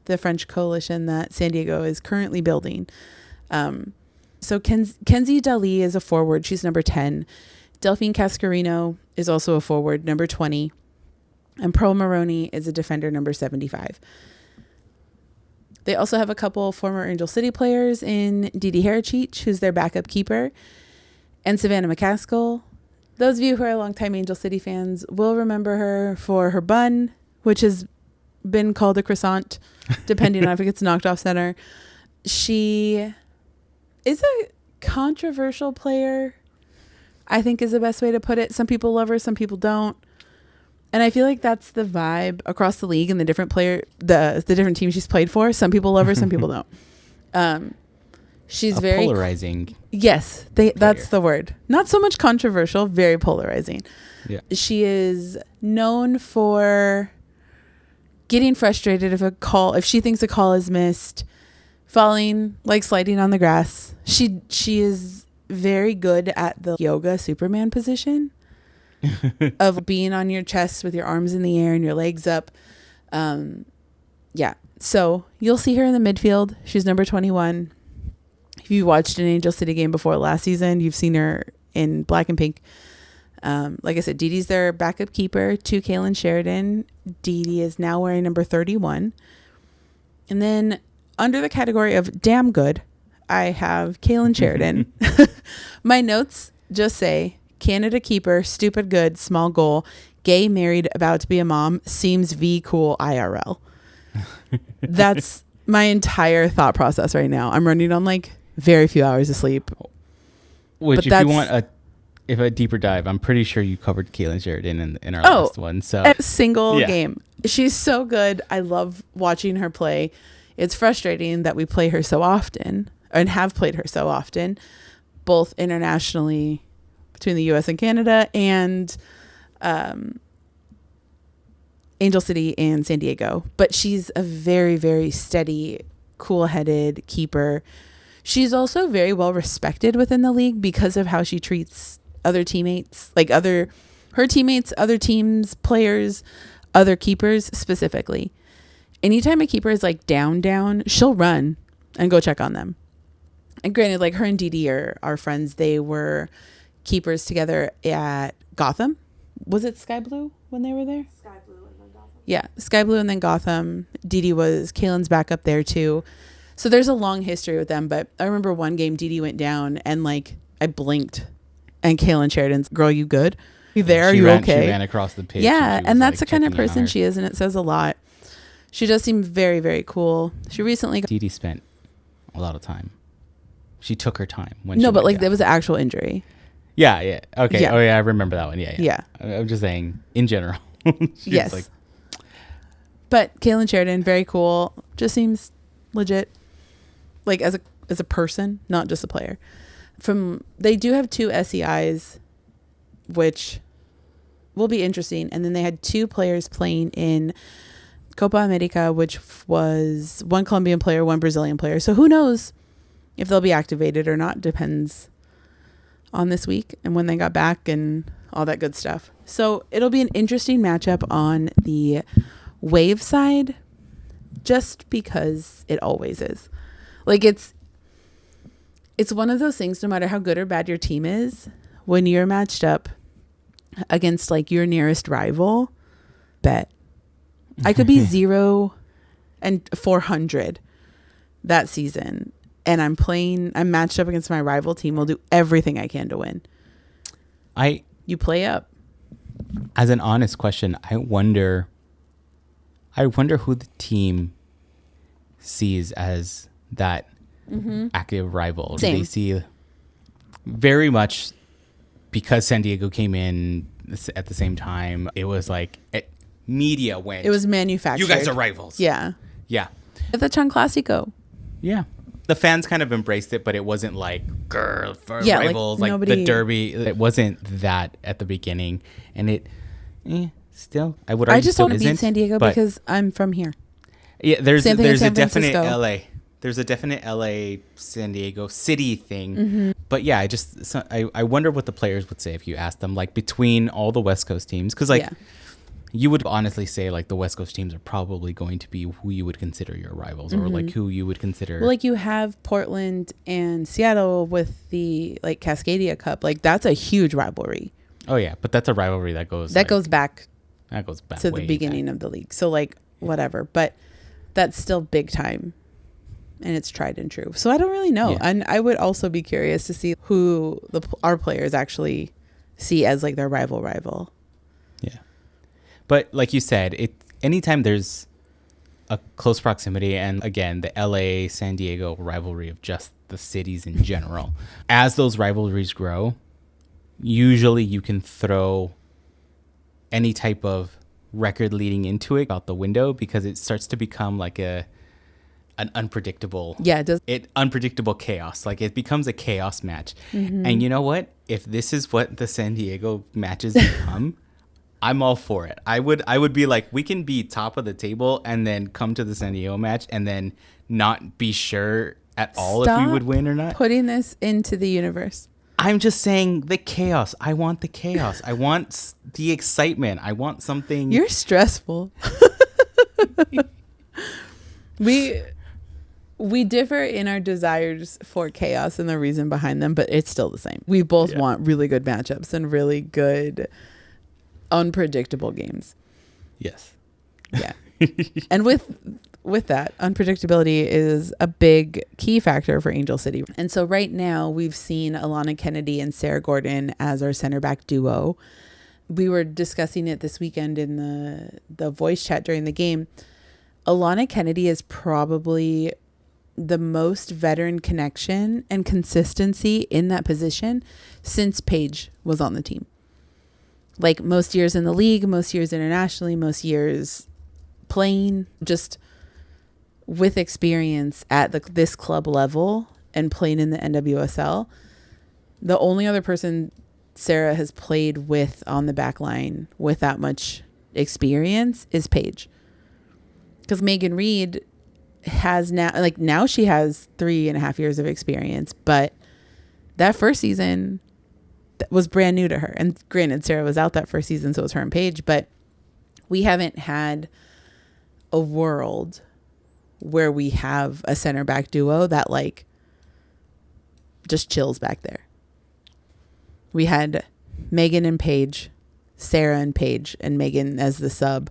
the French coalition that San Diego is currently building. So Kenzie Daly is a forward. She's number 10. Delphine Cascarino is also a forward, number 20. And Pearl Maroney is a defender, number 75. They also have a couple former Angel City players in Didi Herachich, who's their backup keeper, and Savannah McCaskill. Those of you who are longtime Angel City fans will remember her for her bun, which has been called a croissant, depending on if it gets knocked off center. She is a controversial player, I think is the best way to put it. Some people love her, some people don't. And I feel like that's the vibe across the league and the different the different teams she's played for. Some people love her, some people don't. She's very polarizing. Yes, that's the word. Not so much controversial, very polarizing. Yeah. She is known for getting frustrated if she thinks a call is missed, falling, like sliding on the grass. She is very good at the yoga Superman position of being on your chest with your arms in the air and your legs up. Yeah. So you'll see her in the midfield. She's number 21. If you watched an Angel City game before last season, you've seen her in black and pink. Like I said, Didi's their backup keeper to Kaylin Sheridan. Didi is now wearing number 31. And then under the category of damn good, I have Kaylin Sheridan. My notes just say Canada keeper, stupid good, small goal, gay, married, about to be a mom, seems V cool IRL. That's my entire thought process right now. I'm running on like very few hours of sleep. Which, if you want a deeper dive, I'm pretty sure you covered Kaylin Sheridan in our last one. So a single game. She's so good. I love watching her play. It's frustrating that we play her so often and have played her so often, both internationally between the US and Canada and Angel City and San Diego. But she's a very, very steady, cool-headed keeper. She's also very well respected within the league because of how she treats other teammates, like her teammates, other teams, players, other keepers specifically. Anytime a keeper is like down, she'll run and go check on them. And granted, like her and Didi are friends. They were keepers together at Gotham. Was it Sky Blue when they were there? Sky Blue and then Gotham. Yeah, Sky Blue and then Gotham. Didi was Kaylin's back up there too. So there's a long history with them. But I remember one game Didi went down and like I blinked and Kaylin Sheridan's, girl, you good? You there? Are you okay? She ran across the pitch. Yeah, and that's like the kind of checking in on person her. she is, and it says a lot. She does seem very, very cool. She recently Didi spent a lot of time. She took her time. When no, she but went like down. there was an actual injury. Yeah. Okay. Yeah. Oh, yeah. I remember that one. Yeah. Yeah. I'm just saying, in general. She Yes. was But Kaylin Sheridan, very cool. Just seems legit. Like as a person, not just a player. They do have 2 SEIs, which will be interesting. And then they had 2 players playing in Copa America, which was 1 Colombian player, 1 Brazilian player. So who knows if they'll be activated or not, depends on this week and when they got back and all that good stuff. So it'll be an interesting matchup on the Wave side, just because it always is. Like it's one of those things, no matter how good or bad your team is, when you're matched up against like your nearest rival, bet. I could be 0-400 that season, and I'm matched up against my rival team. I'll do everything I can to win. You play up. As an honest question, I wonder who the team sees as that active rival. Same. Do they see very much, because San Diego came in at the same time, it was like media went. It was manufactured. You guys are rivals. Yeah. Yeah. The Chan Classico. Yeah. The fans kind of embraced it, but it wasn't like, girl, for Yeah, like, rivals, like nobody- the derby. It wasn't that at the beginning. And it, still, I would argue I just still want to beat isn't, San Diego but- because I'm from here. Yeah, there's Same thing in a San definite Francisco. LA. There's a definite LA San Diego city thing. Mm-hmm. But yeah, I wonder what the players would say if you asked them, like, between all the West Coast teams, because like Yeah. you would honestly say like the West Coast teams are probably going to be who you would consider your rivals, or like who you would consider. Well, like you have Portland and Seattle with the like Cascadia Cup. Like that's a huge rivalry. Oh yeah, but that's a rivalry that goes Goes back back to way the beginning of the league. So like whatever, but that's still big time, and it's tried and true. So I don't really know, Yeah. and I would also be curious to see who our players actually see as like their rival. Yeah. But like you said, anytime there's a close proximity, and again, the LA San Diego rivalry of just the cities in general, as those rivalries grow, usually you can throw any type of record leading into it out the window, because it starts to become like an unpredictable unpredictable chaos. Like it becomes a chaos match. And you know what? If this is what the San Diego matches become, I'm all for it. I would be like, we can be top of the table and then come to the San Diego match and then not be sure at all if we would win or not. Putting this into the universe. I'm just saying the chaos. I want the chaos. I want the excitement. I want something. You're stressful. We differ in our desires for chaos and the reason behind them, but it's still the same. We both want really good matchups and really good unpredictable games. Yes. Yeah. And with that, unpredictability is a big key factor for Angel City. And so right now we've seen Alana Kennedy and Sarah Gordon as our center back duo. We were discussing it this weekend in the voice chat during the game. Alana Kennedy is probably the most veteran connection and consistency in that position since Paige was on the team. Like most years in the league, most years internationally, most years playing, just with experience at this club level and playing in the NWSL. The only other person Sarah has played with on the back line with that much experience is Paige. Because Megan Reed has now she has 3.5 years of experience, but that first season that was brand new to her. And granted, Sarah was out that first season, so it was her and Paige, but we haven't had a world where we have a center back duo that like just chills back there. We had Megan and Paige, Sarah and Paige, and Megan as the sub,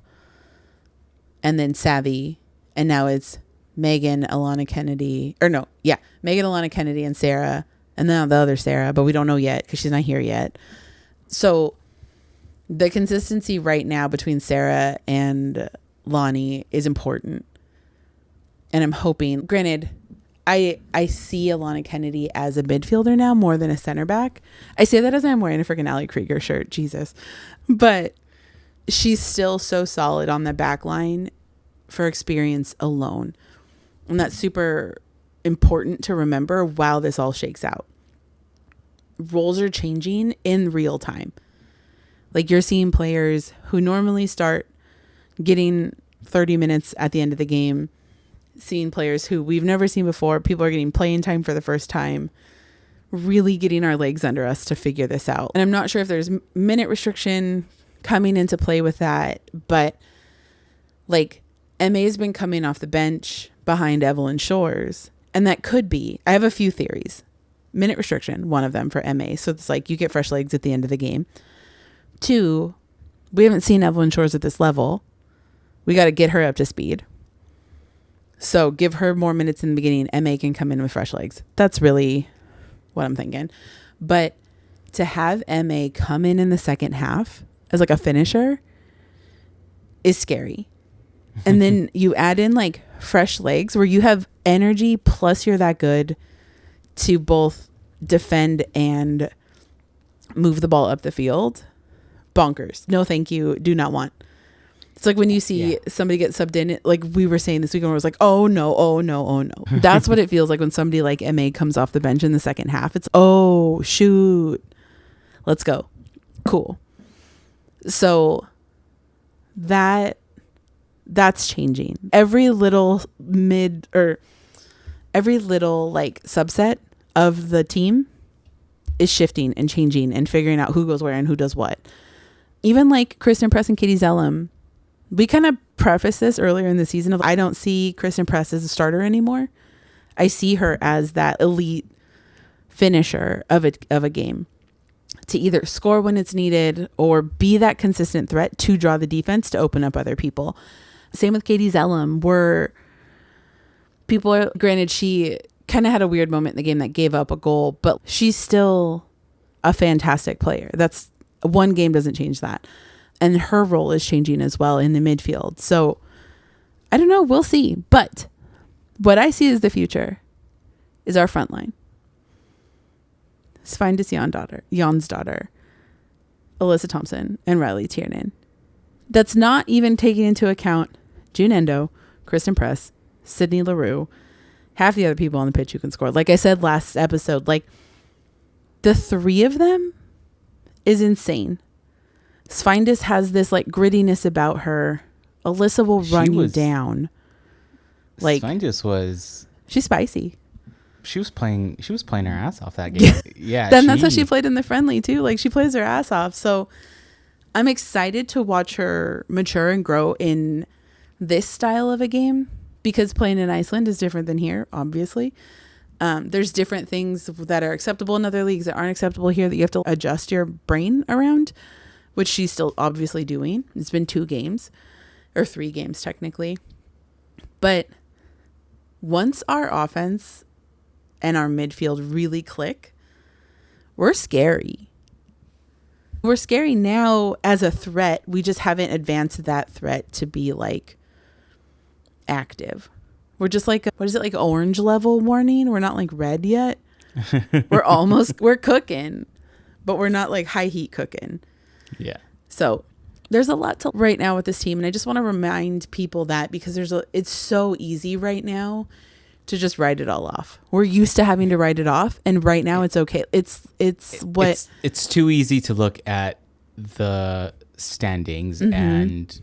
and then Savvy, and now it's Megan, Alana Kennedy, Megan, Alana Kennedy, and Sarah, and then the other Sarah, but we don't know yet because she's not here yet. So the consistency right now between Sarah and Lonnie is important. And I'm hoping, granted, I see Alana Kennedy as a midfielder now more than a center back. I say that as I'm wearing a freaking Ali Krieger shirt, Jesus. But she's still so solid on the back line for experience alone. And that's super important to remember while this all shakes out. Roles are changing in real time. Like you're seeing players who normally start getting 30 minutes at the end of the game, seeing players who we've never seen before. People are getting playing time for the first time, really getting our legs under us to figure this out. And I'm not sure if there's minute restriction coming into play with that, but like MA has been coming off the bench behind Evelyn Shores, and that could be, I have a few theories. Minute restriction, one of them for MA. So it's like you get fresh legs at the end of the game. 2, we haven't seen Evelyn Shores at this level. We got to get her up to speed. So give her more minutes in the beginning. MA can come in with fresh legs. That's really what I'm thinking. But to have MA come in the second half as like a finisher is scary. And then you add in like fresh legs where you have energy plus you're that good to both defend and move the ball up the field. Bonkers. No, thank you. Do not want. It's like when you see somebody get subbed in, like we were saying this weekend, where it was like, oh no, oh no, oh no. That's what it feels like when somebody like MA comes off the bench in the second half. It's, oh, shoot. Let's go. Cool. So that's changing. Every little like subset of the team is shifting and changing and figuring out who goes where and who does what. Even like Kristen Press and Katie Zellum, we kind of prefaced this earlier in the season of, I don't see Kristen Press as a starter anymore. I see her as that elite finisher of a game to either score when it's needed or be that consistent threat to draw the defense to open up other people. Same with Katie Zellum, where people are, granted, she kind of had a weird moment in the game that gave up a goal, but she's still a fantastic player. That's one game doesn't change that. And her role is changing as well in the midfield. So I don't know. We'll see. But what I see as the future is our front line. Svindis Jan's daughter, Alyssa Thompson, and Riley Tiernan. That's not even taking into account June Endo, Kristen Press, Sydney LaRue, half the other people on the pitch who can score. Like I said last episode, like the 3 of them is insane. Svindis has this like grittiness about her. Alyssa will run you down. Like Svindis she's spicy. She was playing her ass off that game. Yeah. Then that's how she played in the friendly too. Like she plays her ass off. So I'm excited to watch her mature and grow in this style of a game, because playing in Iceland is different than here, obviously. There's different things that are acceptable in other leagues that aren't acceptable here that you have to adjust your brain around, which she's still obviously doing. It's been 2 games or 3 games technically. But once our offense and our midfield really click, we're scary. We're scary now as a threat. We just haven't advanced that threat to be like active. We're just like, what is it, like orange level warning? We're not like red yet. We're cooking, but we're not like high heat cooking. Yeah. So there's a lot to right now with this team. And I just want to remind people that, because it's so easy right now to just write it all off. We're used to having to write it off. And right now it's okay. It's too easy to look at the standings and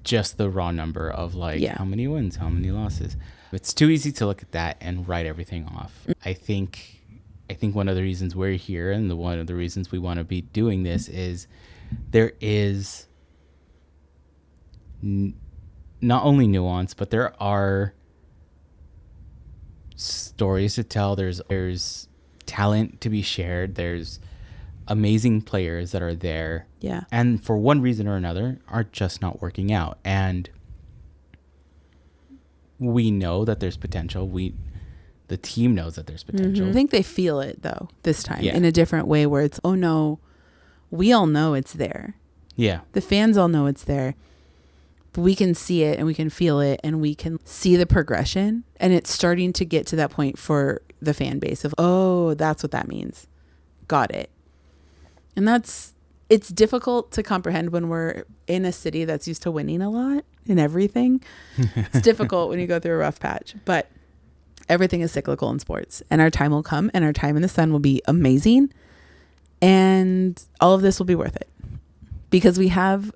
just the raw number of like how many wins, how many losses. It's too easy to look at that and write everything off. I think I think one of the reasons we're here and one of the reasons we want to be doing this is there is not only nuance, but there are stories to tell. There's talent to be shared. There's amazing players that are there. Yeah. And for one reason or another are just not working out. And we know that there's potential. The team knows that there's potential. I think they feel it though this time Yeah. in a different way where it's, oh no, we all know it's there. Yeah. The fans all know it's there. But we can see it and we can feel it and we can see the progression. And it's starting to get to that point for the fan base of, oh, that's what that means. Got it. And it's difficult to comprehend when we're in a city that's used to winning a lot in everything. It's difficult when you go through a rough patch, but everything is cyclical in sports and our time will come and our time in the sun will be amazing. And all of this will be worth it because we have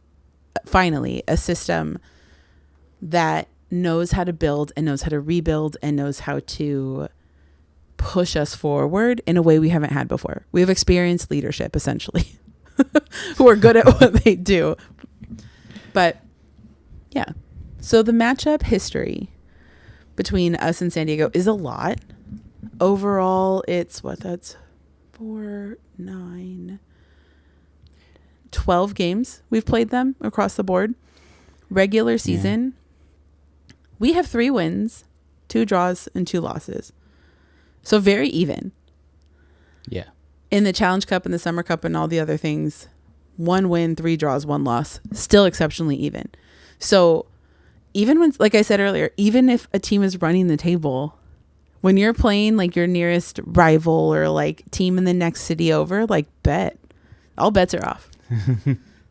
finally a system that knows how to build and knows how to rebuild and knows how to push us forward in a way we haven't had before. We have experienced leadership essentially who are good at what they do. But yeah. So the matchup history between us and San Diego is a lot. Overall, it's 4, 9, 12 games we've played them across the board. Regular season, we have 3 wins, 2 draws, and 2 losses. So very even. Yeah. In the Challenge Cup and the Summer Cup and all the other things, 1 win, 3 draws, 1 loss, still exceptionally even. So even when, like I said earlier, even if a team is running the table, when you're playing like your nearest rival or like team in the next city over, like all bets are off.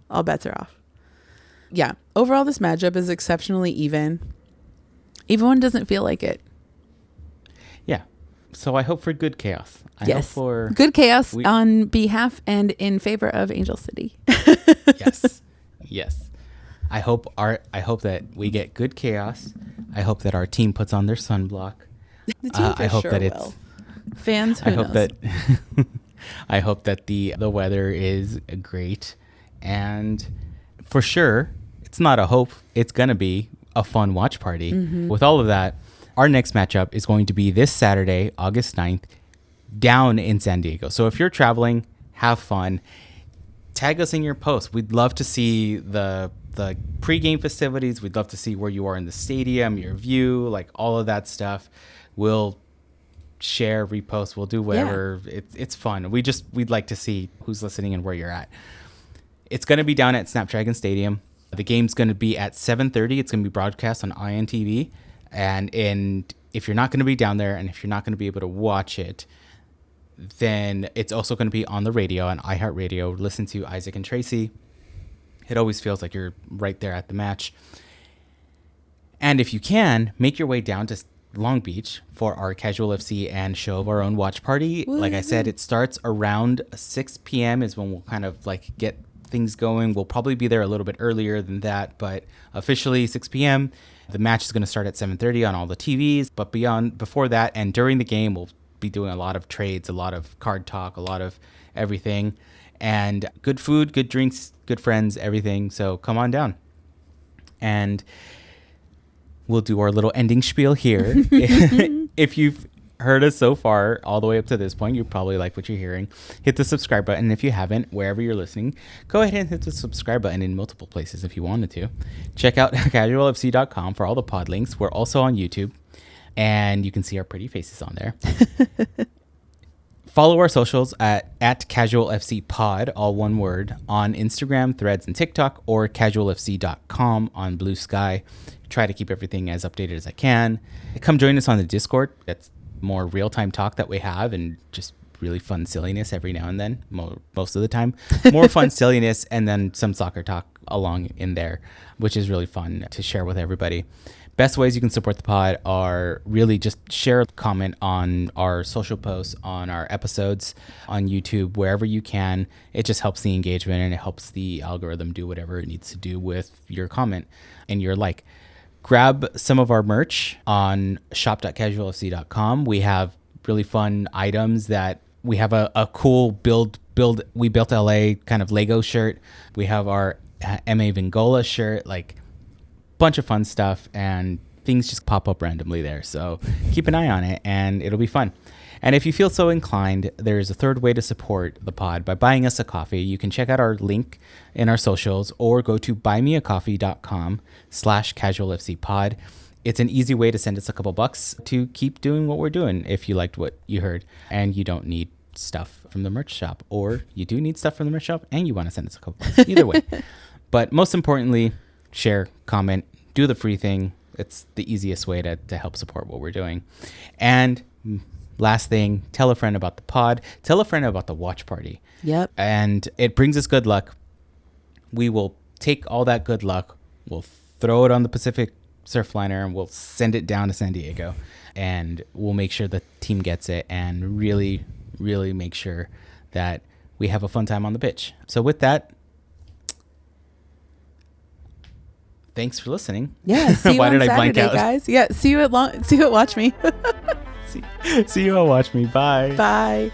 All bets are off. Yeah. Overall, this matchup is exceptionally even. Even when it doesn't feel like it. Yeah. So I hope for good chaos. I Yes. hope for good chaos on behalf and in favor of Angel City. Yes. Yes. I hope that we get good chaos. I hope that our team puts on their sunblock. The team for I hope sure that will. Fans, who I hope knows? that I hope that the weather is great, and for sure, it's not a hope. It's gonna be a fun watch party. With all of that, our next matchup is going to be this Saturday, August 9th, down in San Diego. So if you're traveling, have fun. Tag us in your post. We'd love to see the pregame festivities. We'd love to see where you are in the stadium, your view, like all of that stuff. We'll share, repost, we'll do whatever. It's fun. We'd like to see who's listening and where you're at. It's going to be down at Snapdragon Stadium. The game's going to be at 7:30. It's going to be broadcast on INTV. And if you're not going to be down there and if you're not going to be able to watch it, then it's also going to be on the radio, on iHeartRadio. Listen to Isaac and Tracy. It always feels like you're right there at the match. And if you can, make your way down to Long Beach for our Casual FC and Show of Our Own watch party. Woo-hoo. Like I said, it starts around 6 p.m. is when we'll kind of like get things going. We'll probably be there a little bit earlier than that, but officially 6 p.m. The match is going to start at 7:30 on all the TVs. But before that and during the game, we'll be doing a lot of trades, a lot of card talk, a lot of everything. And good food, good drinks, good friends, everything. So come on down. And we'll do our little ending spiel here. If you've heard us so far, all the way up to this point, you probably like what you're hearing. Hit the subscribe button. If you haven't, wherever you're listening, go ahead and hit the subscribe button in multiple places if you wanted to. Check out casualfc.com for all the pod links. We're also on YouTube, and you can see our pretty faces on there. Follow our socials at CasualFCPod, all one word, on Instagram, Threads, and TikTok, or casualfc.com on Blue Sky. Try to keep everything as updated as I can. Come join us on the Discord. That's more real-time talk that we have and just really fun silliness every now and then, most of the time. More fun silliness and then some soccer talk along in there, which is really fun to share with everybody. Best ways you can support the pod are really just share a comment on our social posts, on our episodes, on YouTube, wherever you can. It just helps the engagement and it helps the algorithm do whatever it needs to do with your comment and your like. Grab some of our merch on shop.casualfc.com. We have really fun items that We have a cool we built LA kind of Lego shirt. We have our MA Vingola shirt, like bunch of fun stuff, and things just pop up randomly there. So keep an eye on it and it'll be fun. And if you feel so inclined, there's a third way to support the pod by buying us a coffee. You can check out our link in our socials or go to buymeacoffee.com/casualfcpod. It's an easy way to send us a couple bucks to keep doing what we're doing if you liked what you heard and you don't need stuff from the merch shop, or you do need stuff from the merch shop and you want to send us a couple bucks. Either way. But most importantly, share, comment, do the free thing. It's the easiest way to help support what we're doing. And last thing, tell a friend about the pod. Tell a friend about the watch party. Yep. And it brings us good luck. We will take all that good luck. We'll throw it on the Pacific Surfliner and we'll send it down to San Diego. And we'll make sure the team gets it and really, really make sure that we have a fun time on the pitch. So with that, thanks for listening. Yeah, see you Why on did I Saturday, blank out? guys. Yeah, see you at Watch Me. See you at Watch Me. Bye. Bye.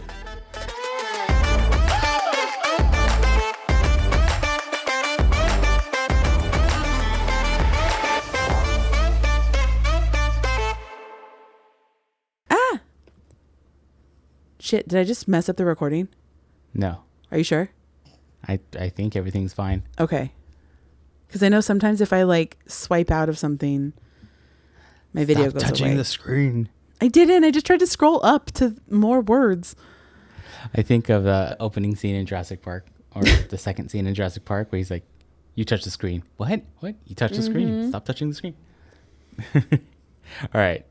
Shit, did I just mess up the recording? No. Are you sure? I think everything's fine. Okay. Because I know sometimes if I like swipe out of something, my video goes touching away. the screen. I didn't. I just tried to scroll up to more words. I think of the opening scene in Jurassic Park, or the second scene in Jurassic Park, where he's like, "You touch the screen." What? You touch the screen? Stop touching the screen. All right.